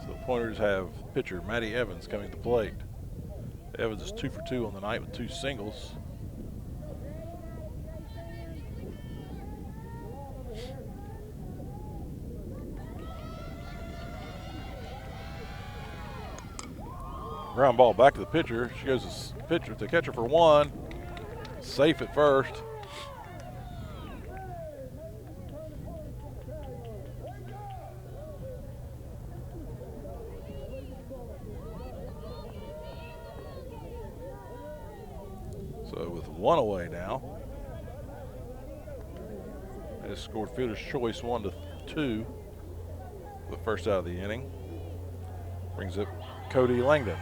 So the Pointers have pitcher Maddie Evans coming to the plate. Evans is 2 for 2 on the night with 2 singles. Ground ball back to the pitcher. She goes to pitcher to catcher for 1. Safe at first. So with 1 away now. They just scored fielder's choice 1-2. The first out of the inning. Brings up Cody Langdon.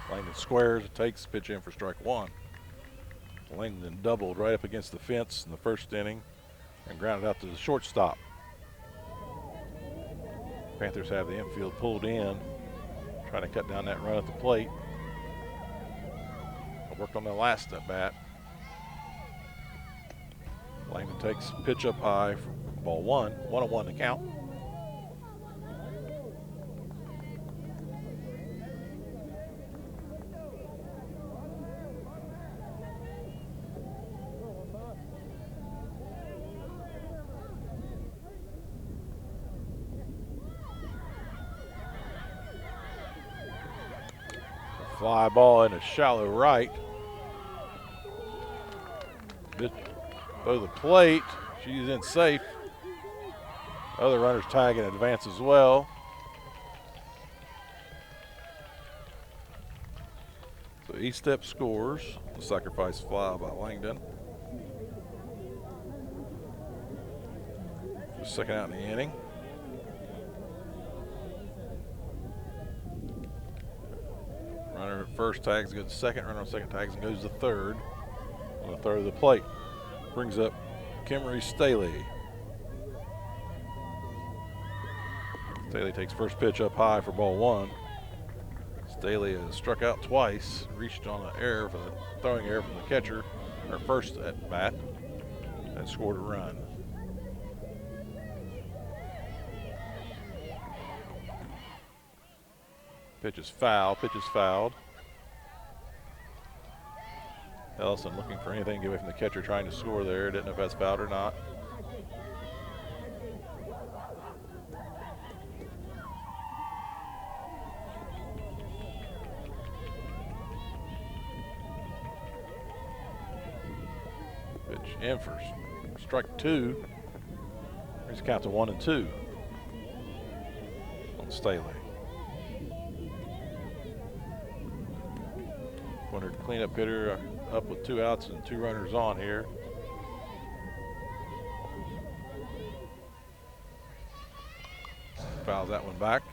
Langdon squares, takes pitch in for strike 1. Langdon doubled right up against the fence in the first inning and grounded out to the shortstop. Panthers have the infield pulled in, trying to cut down that run at the plate. Worked on the last at bat. Langdon takes pitch up high for ball 1, 1-1 to count. Fly ball in a shallow right. Below the plate, she's in safe. Other runners tag in advance as well. So Estep scores. The sacrifice fly by Langdon. The second out in the inning. Runner at first tags, goes to second. Runner on second tags and goes to third. On the third of the plate, brings up Kimmery Staley. Staley takes first pitch up high for ball one. Staley has struck out twice, reached on an error for the throwing error from the catcher, her first at bat, and scored a run. Pitch is foul, pitch is fouled. Ellison looking for anything to get away from the catcher, trying to score there. Didn't know if that's fouled or not. Pitch in for strike two. Brings the count to 1-2 on Staley. Pointer cleanup hitter up with 2 outs and 2 runners on here. Fouls that one back.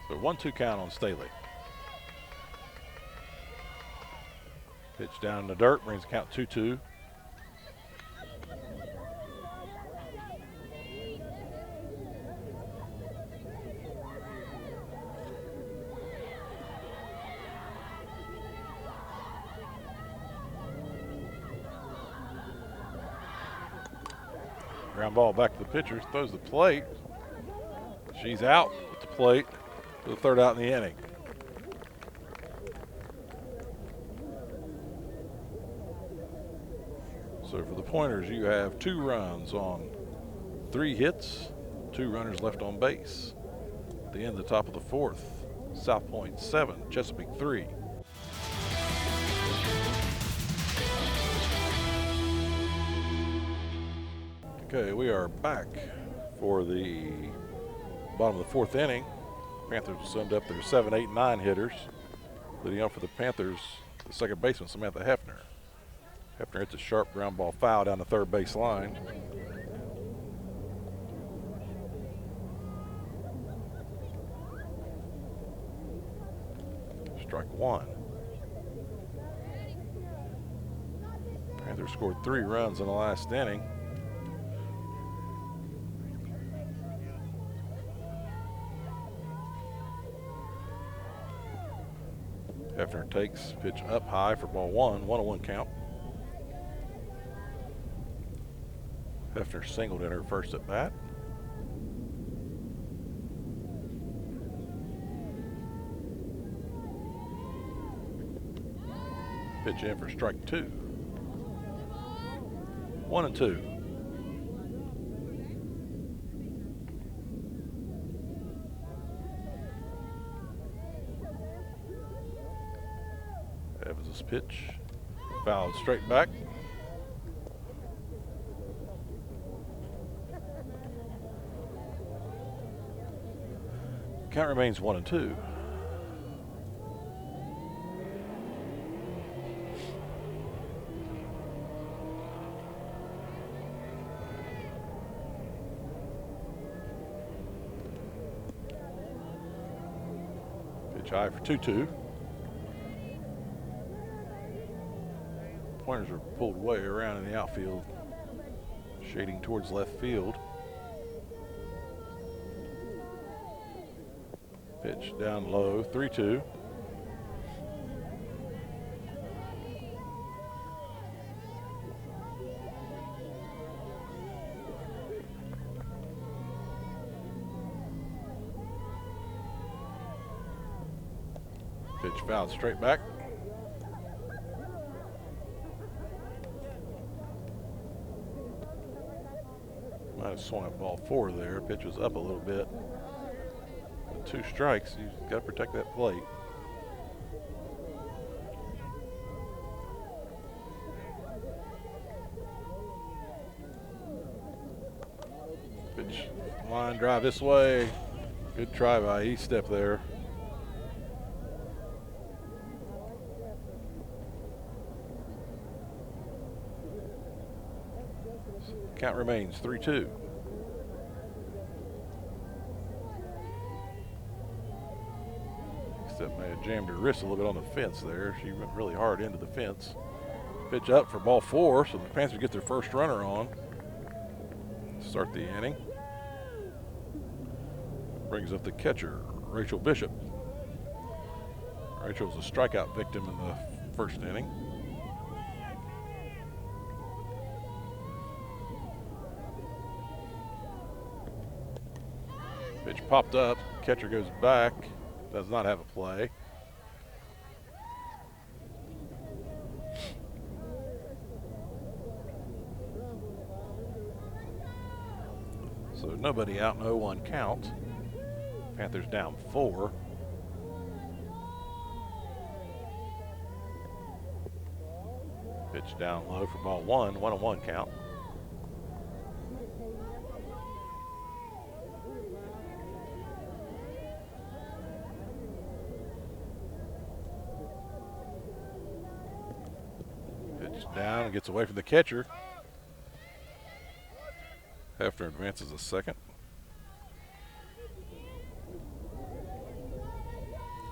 So 1-2 count on Staley. Pitch down in the dirt, brings the count 2-2. Ground ball back to the pitcher, throws the plate. She's out at the plate for the third out in the inning. So for the Pointers, you have 2 runs on 3 hits, 2 runners left on base. At the end of the top of the 4th, South Point 7, Chesapeake 3. Okay, we are back for the bottom of the 4th inning. Panthers summed up their 7, 8, 9 hitters. Leading off for the Panthers, the second baseman, Samantha Hefner. Hefner hits a sharp ground ball foul down the third base line. Strike one. Panthers scored 3 runs in the last inning. Hefner takes pitch up high for ball one, 1-1 count. Hefner singled in her first at bat. Pitch in for strike 2. 1-2. Evans' pitch fouled straight back. Count remains 1-2. Pitch high for 2-2. Pointers are pulled way around in the outfield, shading towards left field. Pitch down low, 3-2. Pitch fouled straight back. Might have swung at ball 4 there. Pitch was up a little bit. 2 strikes, you've got to protect that plate. Line drive this way. Good try by E-step there. Count remains 3-2. Except may have jammed her wrist a little bit on the fence there. She went really hard into the fence. Pitch up for ball 4, so the Panthers get their first runner on. Start the inning. Brings up the catcher, Rachel Bishop. Rachel was a strikeout victim in the first inning. Pitch popped up, catcher goes back, does not have a play. So nobody out, no one count. Panthers down 4. Pitch down low for ball 1, 1-1 count. Pitch down, gets away from the catcher. Hefner advances a second.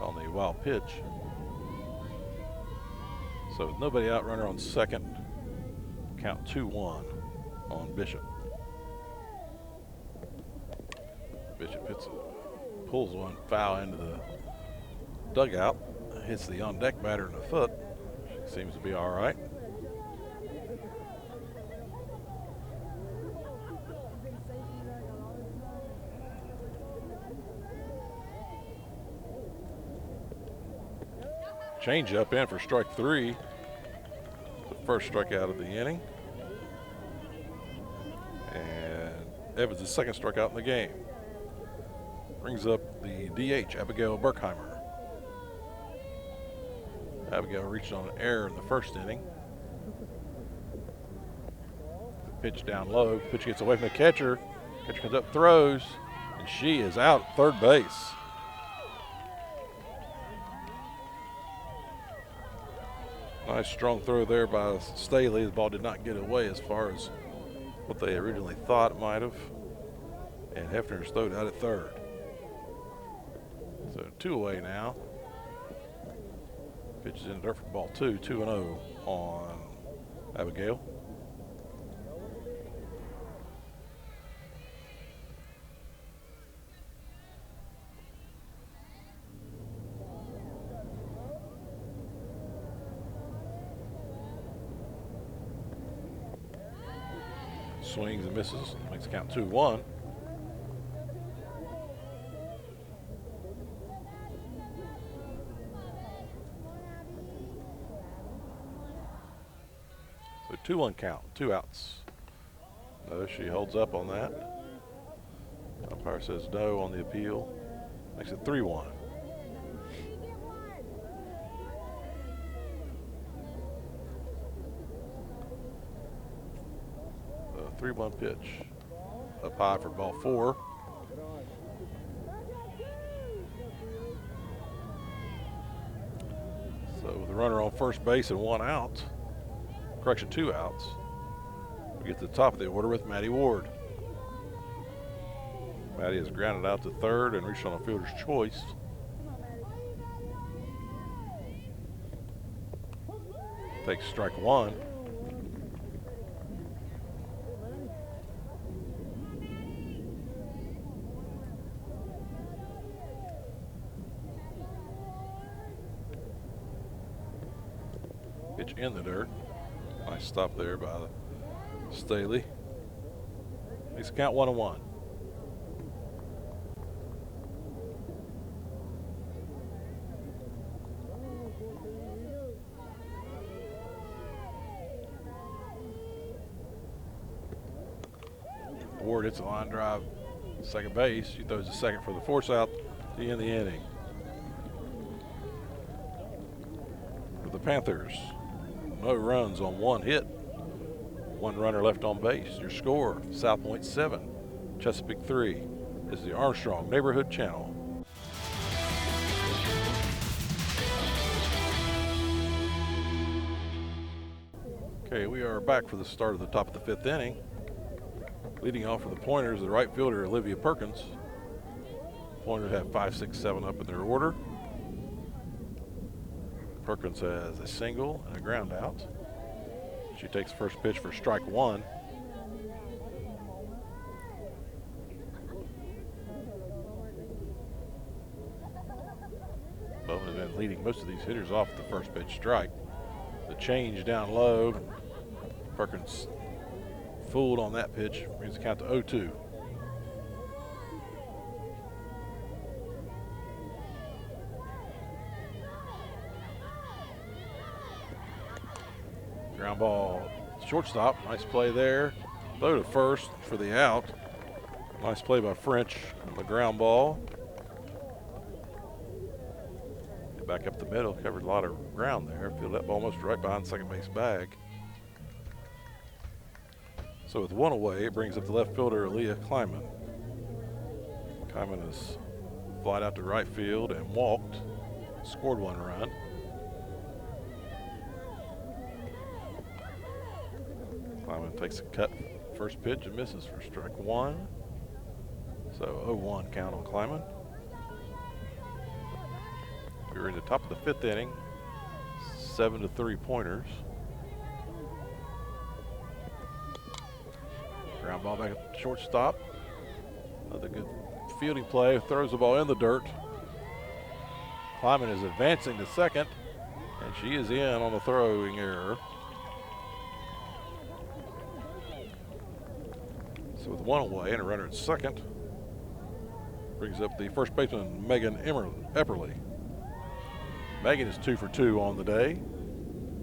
On the wild pitch. So with nobody out, runner on second. Count 2-1 on Bishop. Bishop pulls one foul into the dugout. Hits the on deck batter in the foot. She seems to be all right. Change up in for strike 3. The first strikeout of the inning. And Evans' the second strikeout in the game. Brings up the DH, Abigail Berkheimer. Abigail reached on an error in the first inning. The pitch down low. Pitch gets away from the catcher. Catcher comes up, throws, and she is out at third base. Nice strong throw there by Staley. The ball did not get away as far as what they originally thought it might have. And Hefner's throwed out at third. So 2 away now. Pitches in there for ball 2, 2-0 on Abigail. Swings and misses, makes the count 2-1. So 2-1 count, 2 outs. No, she holds up on that. Umpire says no on the appeal. Makes it 3-1. The 3-1 pitch. Up high for ball 4. So with the runner on first base and 1 out, correction, 2 outs, we get to the top of the order with Maddie Ward. Maddie has grounded out to third and reached on a fielder's choice. Takes strike 1. Pitch in the dirt. Nice stop there by Staley. Makes the count 1-1. Ward hits a line drive, second base. She throws the second for the force out to end the inning. For the Panthers, no runs on 1 hit. 1 runner left on base. Your score, South Point 7, Chesapeake 3. is the Armstrong Neighborhood Channel. Okay, we are back for the start of the top of the 5th inning. Leading off for the Pointers, the right fielder, Olivia Perkins. Pointers have 5, 6, 7 up in their order. Perkins has a single and a ground out. She takes the first pitch for strike 1. Bowman has been leading most of these hitters off the first pitch strike. The change down low. Perkins fooled on that pitch, brings the count to 0-2. Ground ball, shortstop, nice play there. Throw to first for the out. Nice play by French on the ground ball. Back up the middle, covered a lot of ground there. Fielded that ball almost right behind second base bag. So with 1 away, it brings up the left fielder, Aaliyah Kleiman. Kleiman has flied out to right field and walked, scored 1 run. Kleiman takes a cut, first pitch and misses for strike 1. So 0-1 count on Kleiman. We're in the top of the 5th inning, 7-3 Pointers. Ground ball back at shortstop. Another good fielding play, throws the ball in the dirt. Kleiman is advancing to second, and she is in on the throwing error. So with 1 away and a runner at second, brings up the first baseman, Megan Epperly. Megan is 2 for 2 on the day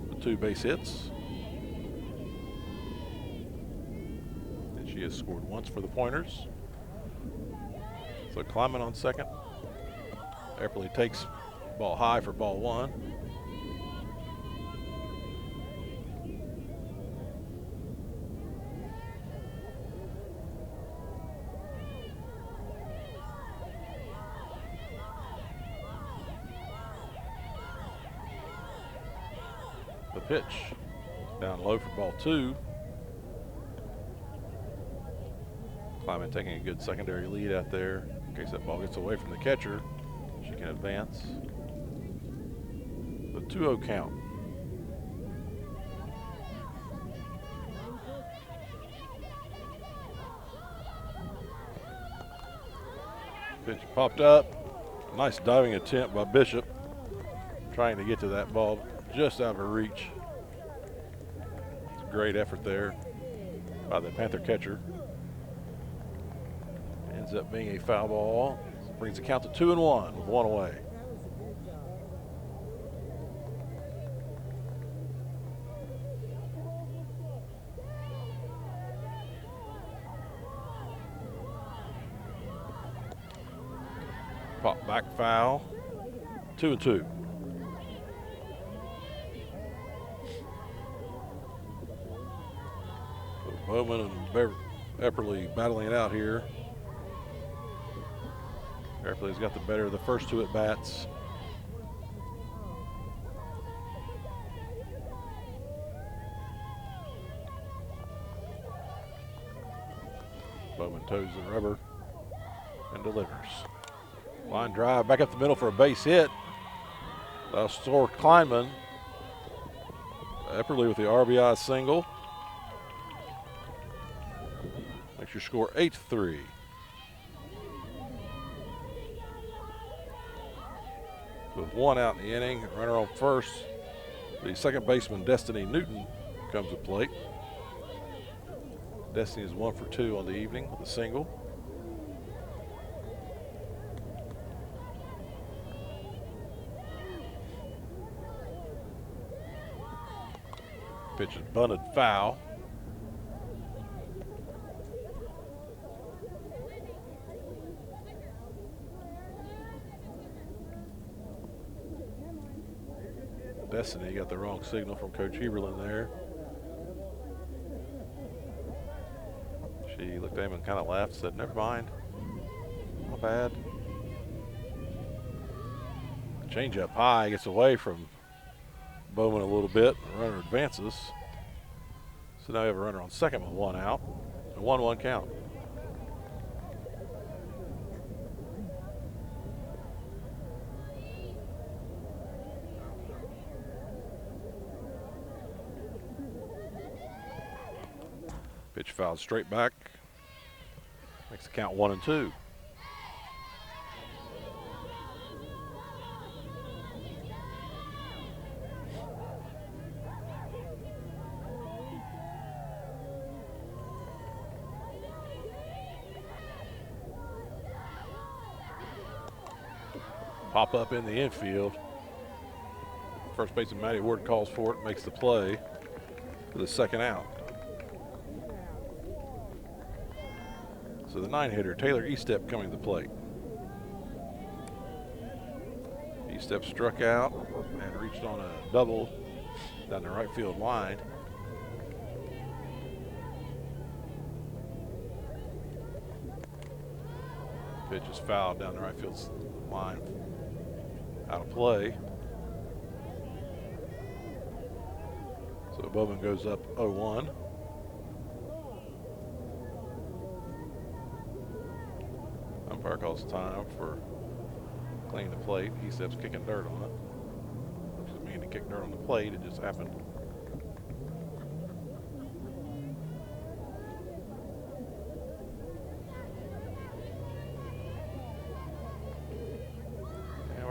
with 2 base hits. And she has scored once for the Pointers. So Kleiman on second. Epperly takes ball high for ball 1. The pitch down low for ball 2. Kleiman taking a good secondary lead out there. In case that ball gets away from the catcher, she can advance. The 2-0 count. Pitch popped up. Nice diving attempt by Bishop, trying to get to that ball. Just out of reach. It's a great effort there by the Panther catcher. Ends up being a foul ball. Brings the count to 2-1 with 1 away. Pop back foul. 2-2. Bowman and Epperly battling it out here. Epperly's got the better of the first 2 at bats. Bowman toes the rubber and delivers. Line drive back up the middle for a base hit. That'll score Kleiman. Epperly with the RBI single. Makes your score 8-3. With 1 out in the inning, runner on first, the second baseman, Destiny Newton, comes to plate. Destiny is 1 for 2 on the evening with a single. Pitch is bunted foul. Destiny got the wrong signal from Coach Heberlin there. She looked at him and kind of laughed, said, never mind. bad. Change up high, gets away from Bowman a little bit. The runner advances. So now we have a runner on second with one out. A 1-1 count. Pitch fouled straight back. Makes the count 1-2. Pop up in the infield. First baseman Matty Ward calls for it, makes the play for the second out. So the 9-hitter, Taylor Estep, coming to the plate. Estep struck out and reached on a double down the right field line. Pitch is fouled down the right field line. Out of play. So Bowman goes up 0-1. Umpire calls time for cleaning the plate. Estep's kicking dirt on it. Doesn't mean to kick dirt on the plate, it just happened.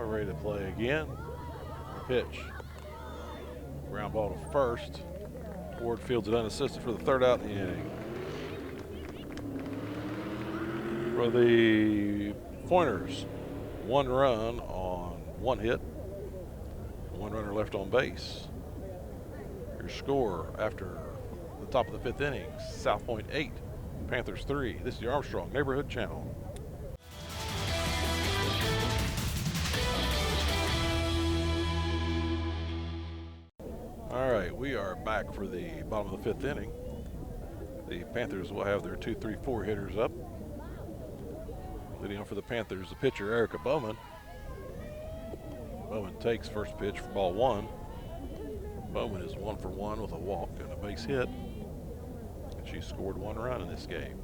Ready to play again. Pitch. Ground ball to first. Ward fields it unassisted for the third out in the inning. For the Pointers, 1 run on 1 hit. 1 runner left on base. Your score after the top of the 5th inning, South Point 8, Panthers 3. This is the Armstrong Neighborhood Channel. All right, we are back for the bottom of the 5th inning. The Panthers will have their 2, 3, 4 hitters up. Leading on for the Panthers, the pitcher, Erica Bowman. Bowman takes first pitch for ball 1. Bowman is 1 for 1 with a walk and a base hit. And she scored 1 run in this game.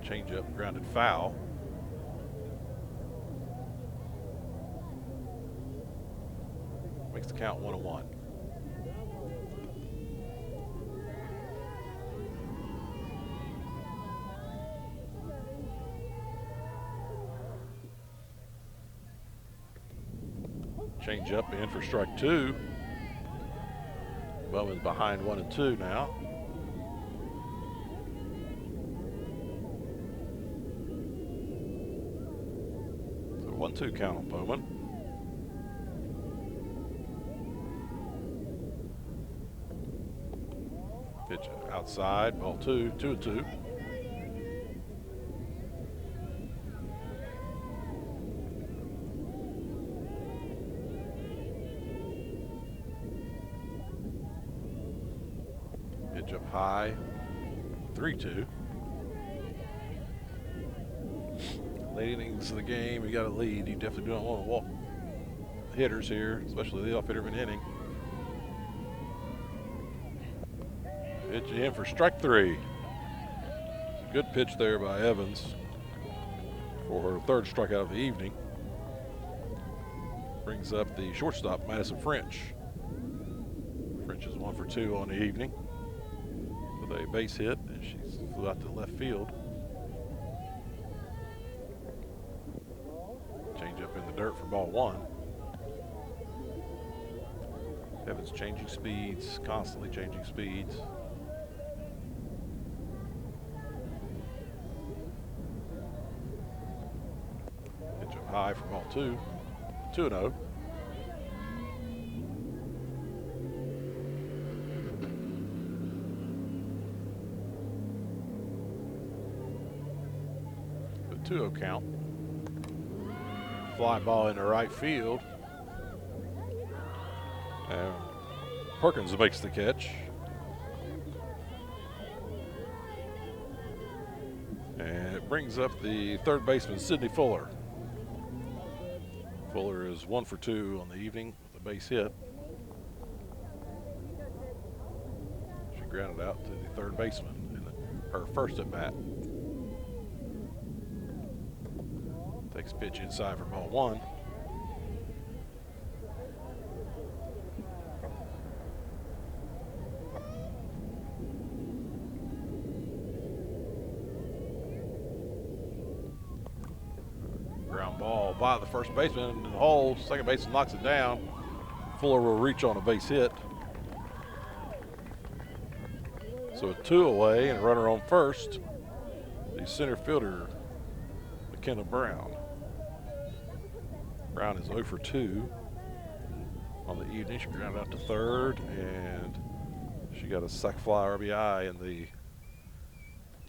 Changeup grounded foul. Makes the count 1-1. Change up in for strike 2. Bowman's behind 1-2 now. So 1-2 count on Bowman. Pitch outside, ball 2, 2-2. Pitch up high, 3-2. Late innings of the game, you got a lead. You definitely don't want to walk hitters here, especially the off hitter of an inning. Pitch in for strike 3. Good pitch there by Evans for her 3rd strikeout of the evening. Brings up the shortstop, Madison French. French is 1 for 2 on the evening with a base hit, and she flew out to left field. Change up in the dirt for ball 1. Evans changing speeds, constantly changing speeds. High for ball 2, 2-0. The 2-0 count. Fly ball into right field. And Perkins makes the catch. And it brings up the third baseman, Sydney Fuller. Fuller is 1 for 2 on the evening with a base hit. She grounded out to the third baseman in her first at bat. Takes pitch inside for ball 1. Ground ball by the first baseman in the hole. Second baseman knocks it down. Fuller will reach on a base hit. So a 2 away and a runner on first. The center fielder, McKenna Brown. Brown is 0 for 2 on the evening. She grounded out to third, and she got a sac fly RBI in the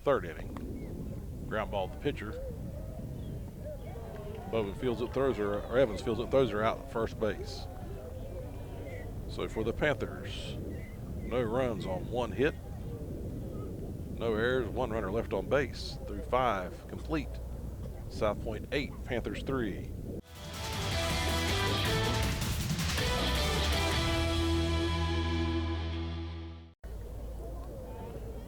third inning. Ground ball to the pitcher. Bowman fields it, throws her, or Evans fields it, throws her out at first base. So for the Panthers, no runs on 1 hit, no errors, 1 runner left on base through 5 complete. South Point 8, Panthers 3.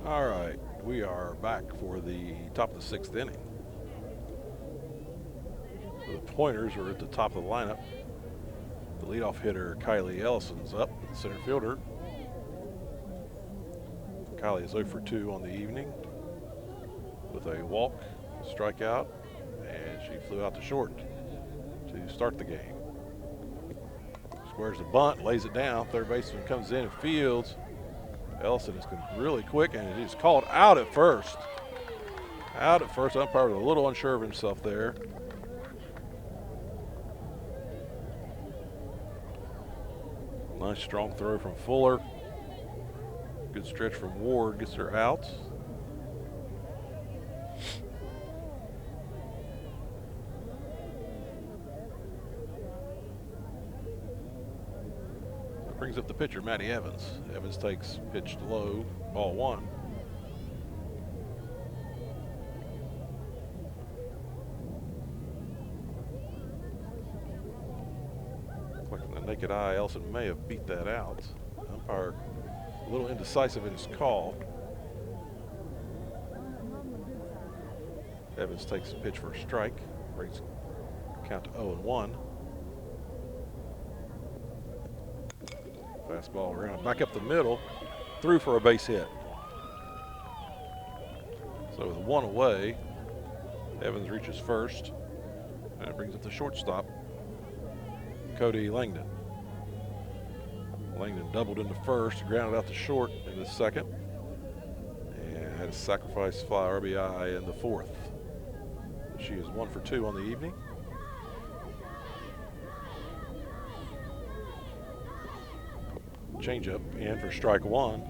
All right, we are back for the top of the 6th inning. The Pointers are at the top of the lineup. The leadoff hitter, Kylie Ellison's up, the center fielder. Kylie is 0 for 2 on the evening with a walk, strikeout, and she flew out to short to start the game. Squares the bunt, lays it down. Third baseman comes in and fields. Ellison is really quick, and he's called out at first. Out at first. Umpire was a little unsure of himself there. Nice strong throw from Fuller. Good stretch from Ward, gets her out. Brings up the pitcher, Maddie Evans. Evans takes pitch low, ball 1. Like from the naked eye, Ellison may have beat that out. Umpire a little indecisive in his call. Evans takes a pitch for a strike, brings count to 0-1. Fastball around, back up the middle, through for a base hit. So with 1 away, Evans reaches first, and it brings up the shortstop, Cody Langdon. Langdon doubled into first, grounded out to short in the second, and had a sacrifice fly RBI in the fourth. She is 1 for 2 on the evening. Changeup in for strike 1.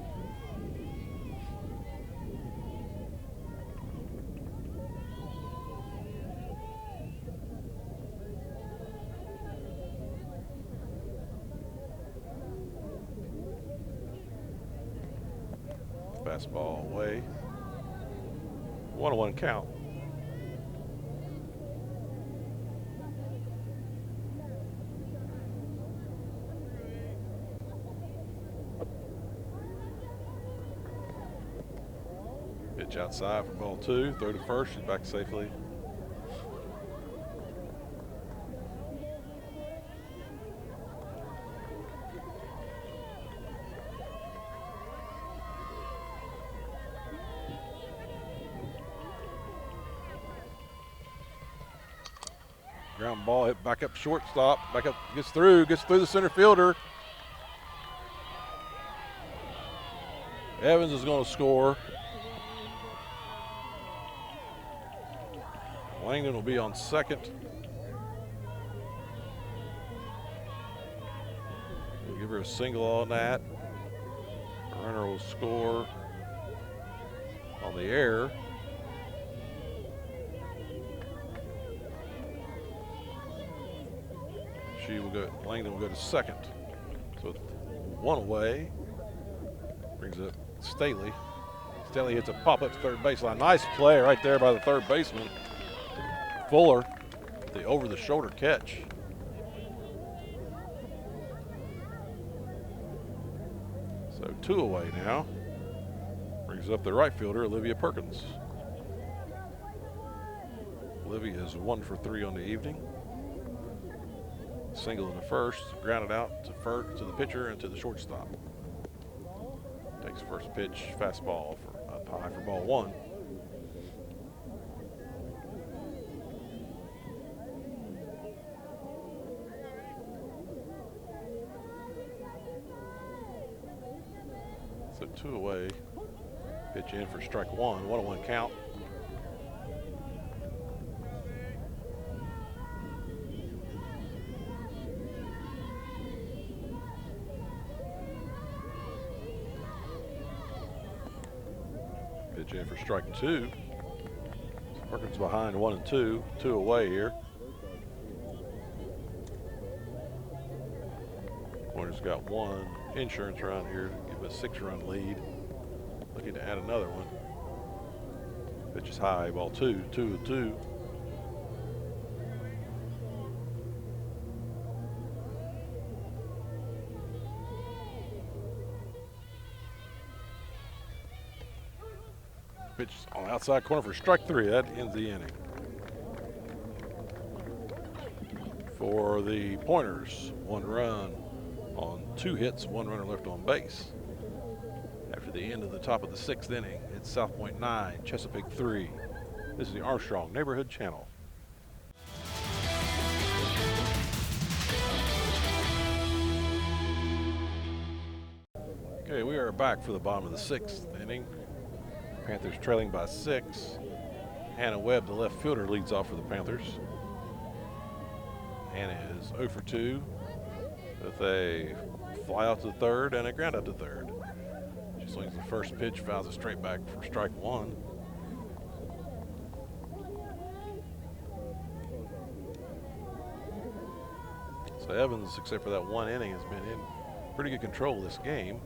Fastball away. 1-1 count. Pitch outside for ball 2. Throw to first. She's back safely. Ground ball hit back up shortstop. Back up, gets through the center fielder. Evans is going to score. Langdon will be on second. We'll give her a single on that. The runner will score on the air. Langdon will go to second. So 1 away. Brings up Staley. Stanley hits a pop-up to third baseline. Nice play right there by the third baseman. Fuller, the over-the-shoulder catch. So 2 away now. Brings up the right fielder, Olivia Perkins. Olivia is 1 for 3 on the evening. Single in the first, grounded out to the pitcher and to the shortstop. Takes first pitch, fastball up high for ball 1. So 2 away. Pitch in for strike 1. 1-1 count. Pitch in for strike 2. Perkins behind 1-2. 2 away here. Pointer's got 1 insurance run here to give a 6-run lead. Looking to add another one. Pitch is high, ball 2, 2-2. Pitch on the outside corner for strike 3. That ends the inning. For the Pointers, 1 run on 2 hits, 1 runner left on base. After the end of the top of the 6th inning, it's South Point 9, Chesapeake 3. This is the Armstrong Neighborhood Channel. Okay, we are back for the bottom of the 6th inning. Panthers trailing by 6. Hannah Webb, the left fielder, leads off for the Panthers. Hannah is 0 for 2 with a fly out to the third and a ground out to third. She swings the first pitch, fouls it straight back for strike 1. So Evans, except for that 1 inning, has been in pretty good control of this game.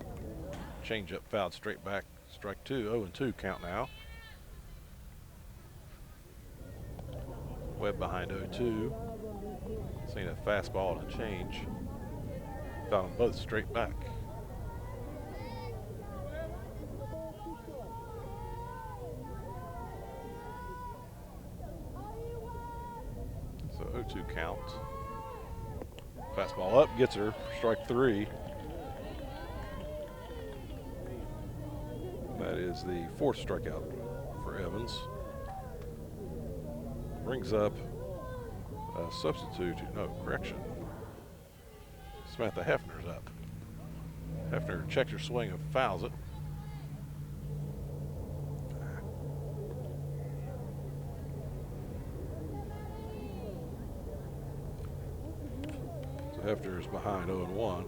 Change up fouled straight back, strike 2, 0-2 count now. Webb behind 0-2. Seen a fastball and a change. Found them both straight back. So 0-2 count. Fastball up, gets her for strike 3. That is the 4th strikeout for Evans. Brings up a substitute, no, correction. Samantha Hefner's up. Hefner checks her swing and fouls it. So Hefner is behind 0-1.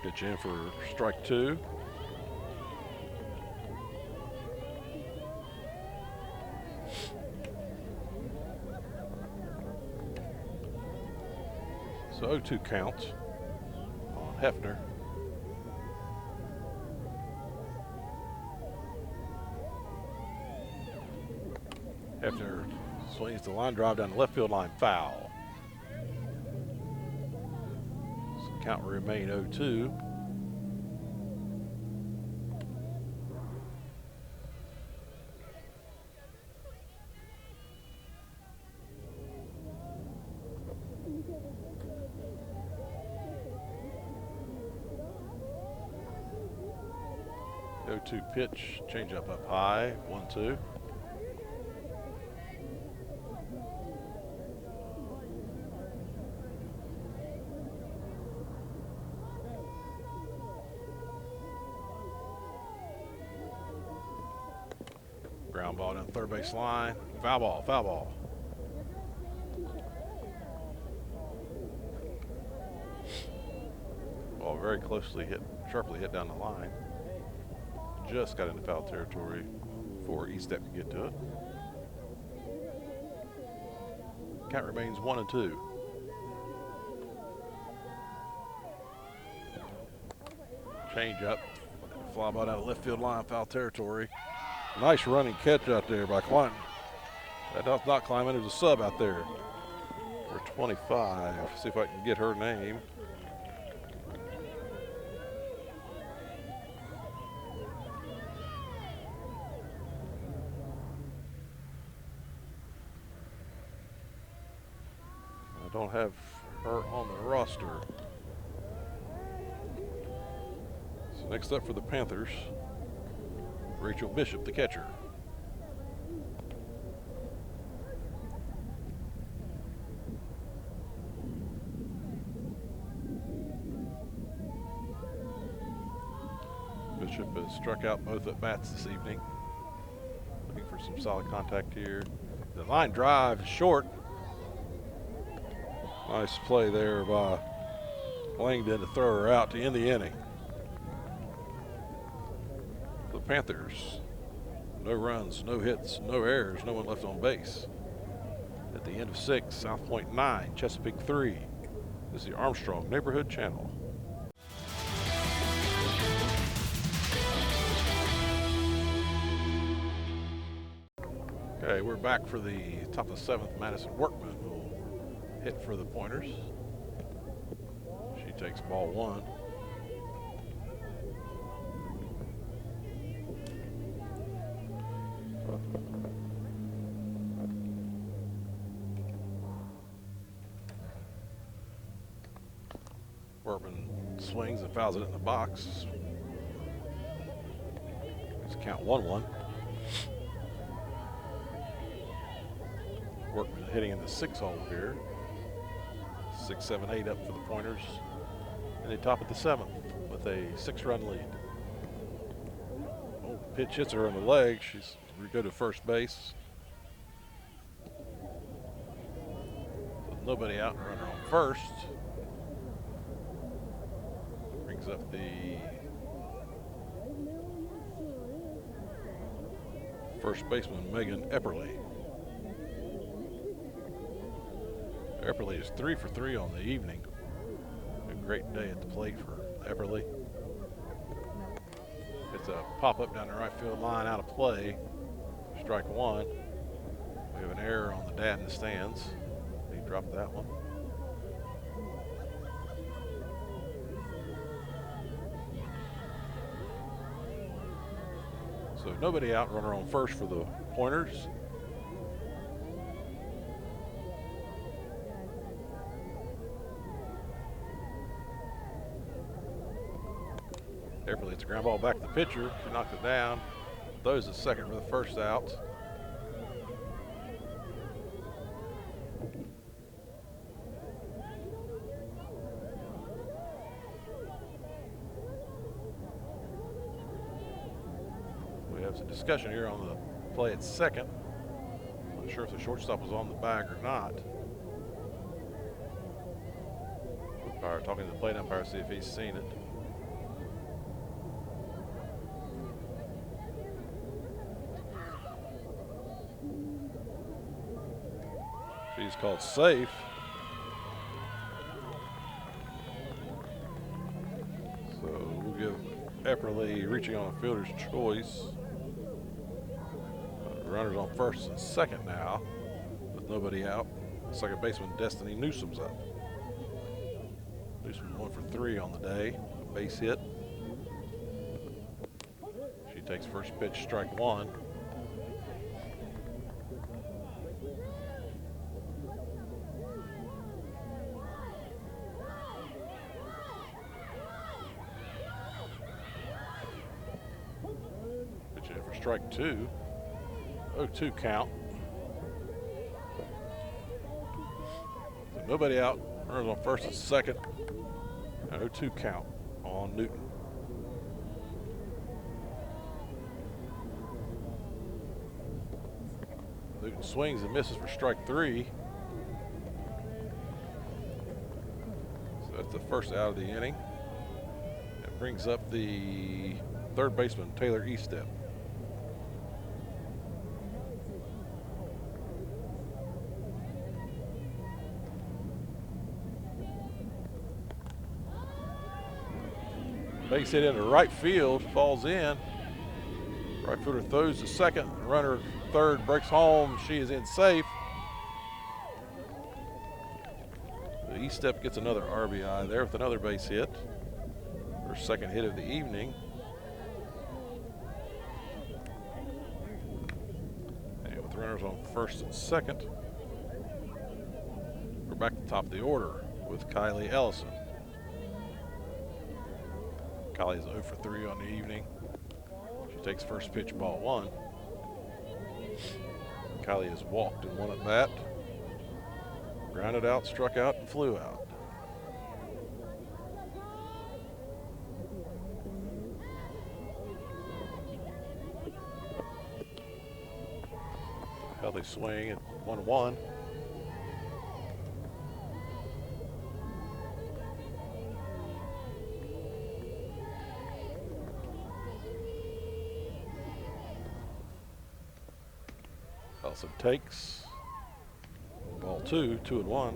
Pitch in for strike 2. So 0-2 count on Hefner. Hefner swings the line drive down the left field line, foul. So count will remain 0-2. Pitch, change up high, 1-2. Ground ball down third base line, foul ball, foul ball. Ball very closely hit, sharply hit down the line. Just got into foul territory before E-Step could get to it. Count remains 1-2. Change up. Fly ball down the left field line, foul territory. Nice running catch out there by Clinton. That's not climbing, there's a sub out there for 25. See if I can get her name. I don't have her on the roster. So next up for the Panthers, Rachel Bishop, the catcher. Bishop has struck out both at bats this evening. Looking for some solid contact here. The line drive is short. Nice play there by Langdon to throw her out to end the inning. The Panthers, no runs, no hits, no errors, no one left on base. At the end of 6, South Point 9, Chesapeake 3. This is the Armstrong Neighborhood Channel. Okay, we're back for the top of the 7th. Madison Workman will hit for the Pointers. She takes ball 1. Workman swings and fouls it in the box. It's count 1-1. Workman hitting in the 6 hole here. 6, 7, 8 up for the Pointers. And they top at the 7th with a 6-run lead. Oh, pitch hits her in the leg. She's go to first base. With nobody out, and runner on first. Brings up the first baseman, Megan Epperly. Epperly is 3 for 3 on the evening. A great day at the plate for Epperly. It's a pop-up down the right field line, out of play. Strike 1. We have an error on the dad in the stands. He dropped that one. So nobody out, runner on first for the Pointers. Epperly, it's a ground ball back to the pitcher. She knocked it down. Throws it second for the first out. We have some discussion here on the play at second. Not sure if the shortstop was on the bag or not. Umpire talking to the plate umpire, see if he's seen it. She's called safe. So we'll give Epperly reaching on a fielder's choice. Runners on first and second now with nobody out. Second baseman Destiny Newsom's up. Newsom 1 for 3 on the day. A base hit. She takes first pitch, strike 1. Strike 2. 0-2 count. So nobody out. Runners on first and second. 0-2 count on Newton. Newton swings and misses for strike 3. So that's the first out of the inning. That brings up the third baseman, Taylor Eastep. Base hit into right field, falls in. Right fielder throws to second. Runner third breaks home. She is in safe. The E-Step gets another RBI there with another base hit. Her second hit of the evening. And with runners on first and second, we're back to the top of the order with Kylie Ellison. Kylie is 0 for 3 on the evening. She takes first pitch, ball 1. Kylie has walked in one at bat, grounded out, struck out, and flew out. Healthy swing at 1-1. Ellison takes ball 2, 2-1.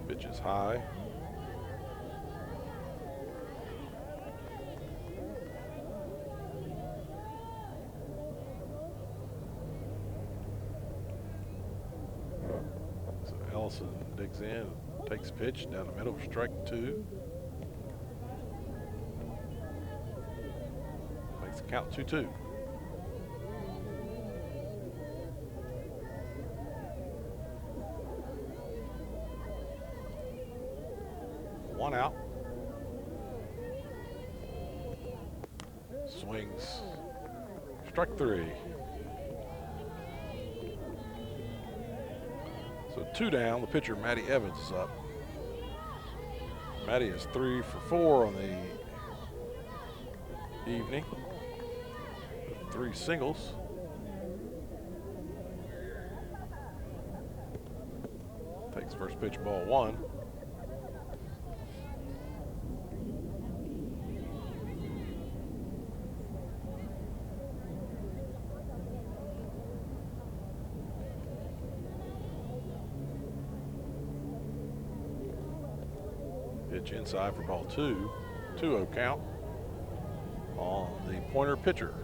Pitch is high. So Ellison digs in, takes pitch down the middle for strike 2. Makes the count 2-2. One out. Swings. Strike 3. So 2 down. The pitcher, Maddie Evans, is up. Maddie is 3 for 4 on the evening. 3 singles. Takes first pitch, ball 1. Pitch inside for ball 2. 2-0 count on the Pointer pitcher.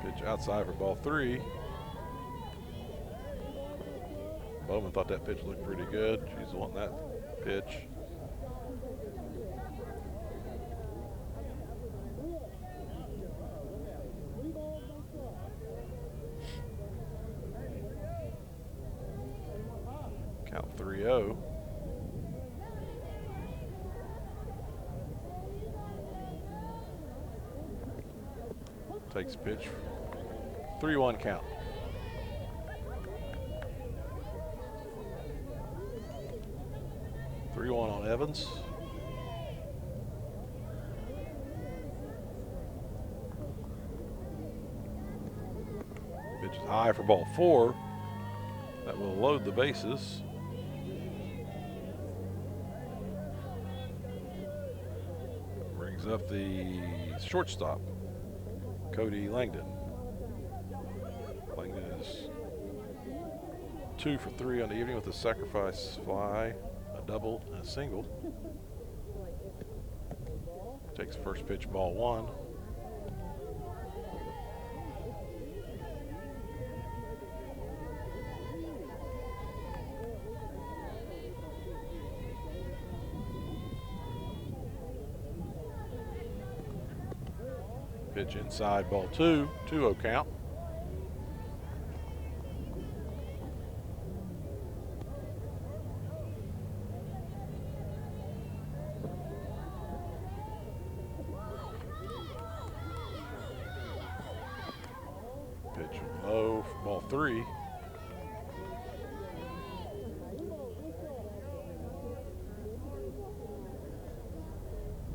Pitch outside for ball 3. Bowman thought that pitch looked pretty good. She's wanting that pitch. Count 3-0. Takes pitch. 3-1 count. On Evans. Pitch is high for ball 4. That will load the bases. Brings up the shortstop, Cody Langdon. Langdon is 2 for 3 on the evening with a sacrifice fly, a double, and a single. Takes first pitch, ball 1. Pitch inside, ball 2, 2-0 count. Pitch low for ball 3.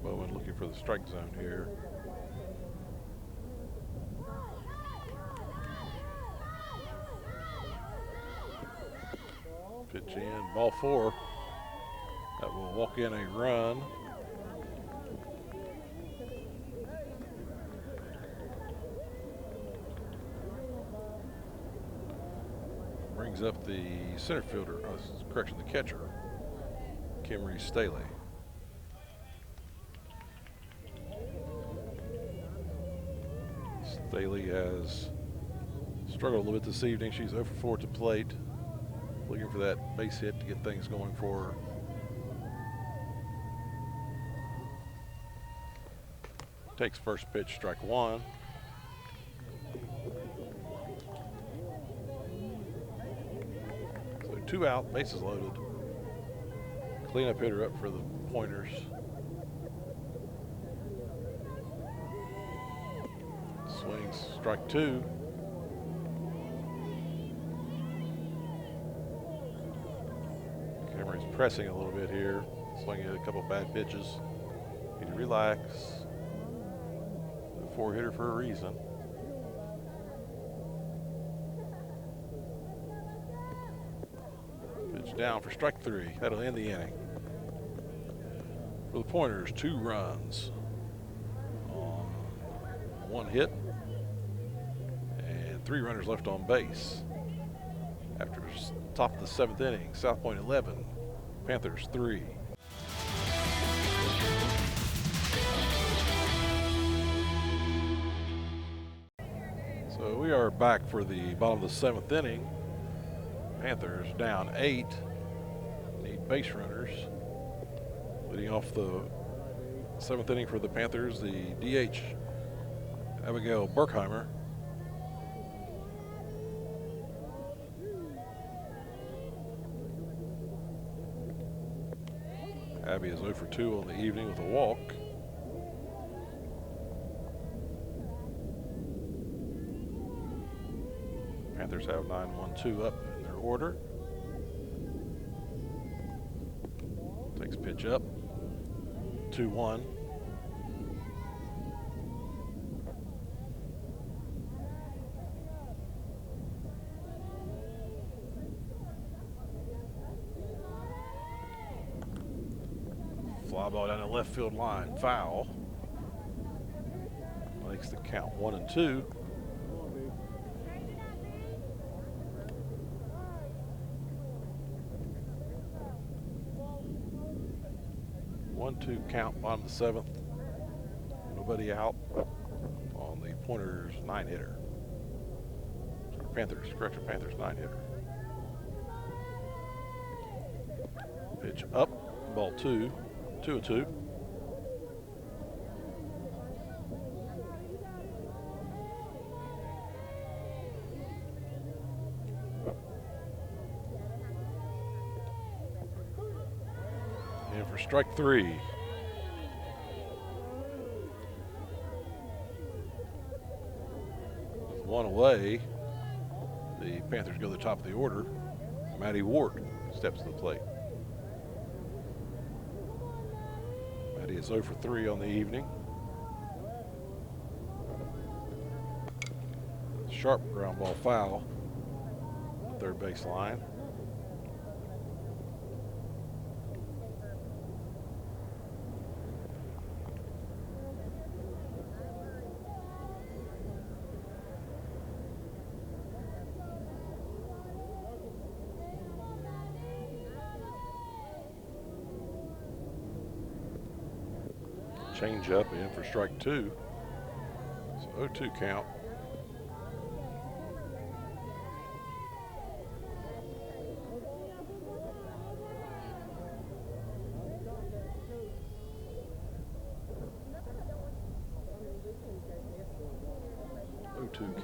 Bowman looking for the strike zone here. Pitch in, ball 4. That will walk in a run. Brings up the center fielder, the catcher, Kimry Staley. Staley has struggled a little bit this evening. She's 0 for 4 at the plate. Looking for that base hit to get things going for her. Takes first pitch, strike 1. So 2 out, bases loaded. Cleanup hitter up for the Pointers. Swings, strike 2. Cameron's pressing a little bit here, swinging at a couple bad pitches. Need to relax. The 4-hitter for a reason. Pitch down for strike 3. That'll end the inning. For the Pointers, 2 runs on 1 hit and 3 runners left on base. After top of the 7th inning, South Point 11, Panthers 3. So we are back for the bottom of the 7th inning. Panthers down 8, need base runners. Leading off the 7th inning for the Panthers, the DH, Abigail Berkheimer. Abby is 0 for 2 on the evening with a walk. Panthers have 9-1-2 up in their order. Takes pitch up. 2-1. Fly ball down the left field line, foul. Makes the count 1-2. One-two count, bottom of the 7th. Nobody out on the Pointers 9-hitter. Panthers 9-hitter. Pitch up, ball 2, 2-2. And for strike 3. With 1 away, the Panthers go to the top of the order. Maddie Ward steps to the plate. Maddie is 0 for 3 on the evening. Sharp ground ball foul. Third base line. Change up in for strike 2. So 0-2 count.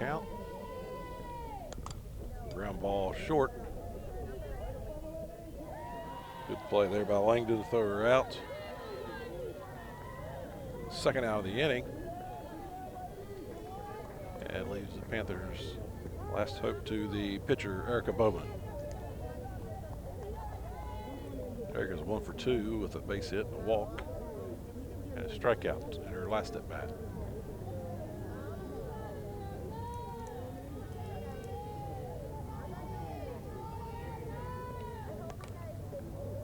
Count. Ground ball short. Good play there by Langdon to throw her out. Second out of the inning. And leaves the Panthers' last hope to the pitcher, Erica Bowman. Erica's 1 for 2 with a base hit and a walk. and a strikeout in her last at bat.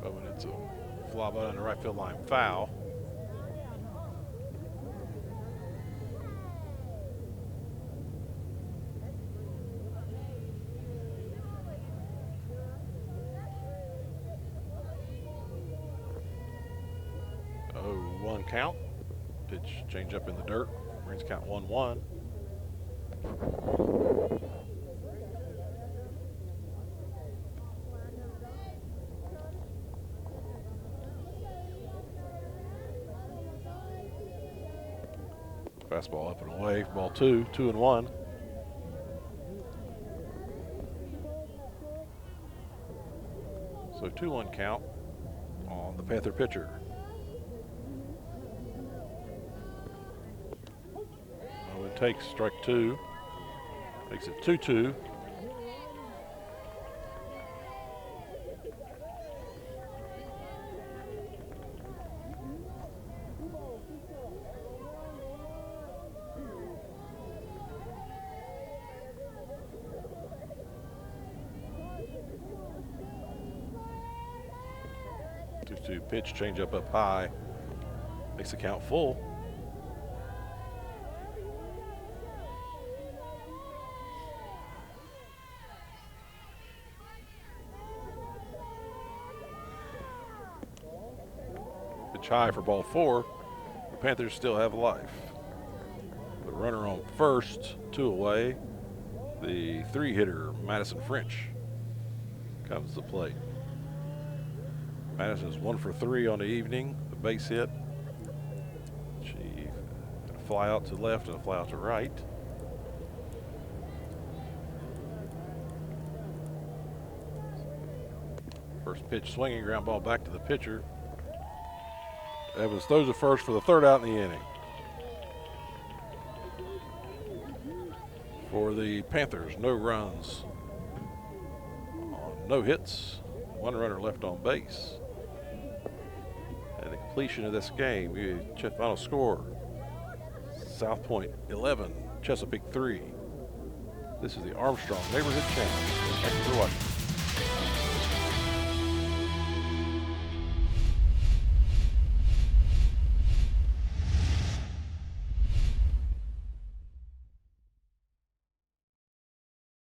But when it's a fly ball on the right field line, foul. One count. Pitch change up in the dirt. Brings count 1-1. Fastball up and away. Ball 2, 2-1. So 2-1 count on the Panther pitcher. Takes strike 2, makes it 2-2. Pitch, change up high, makes the count full. High for ball 4. The Panthers still have life. The runner on first, 2 away. The 3-hitter, Madison French, comes to plate. Madison is 1 for 3 on the evening, the base hit. She had a fly out to left and a fly out to right. First pitch swinging, ground ball back to the pitcher. Evans throws it first for the 3rd out in the inning. For the Panthers, no runs, no hits, 1 runner left on base. And the completion of this game, final score, South Point 11, Chesapeake 3. This is the Armstrong Neighborhood Channel. Thank you for watching.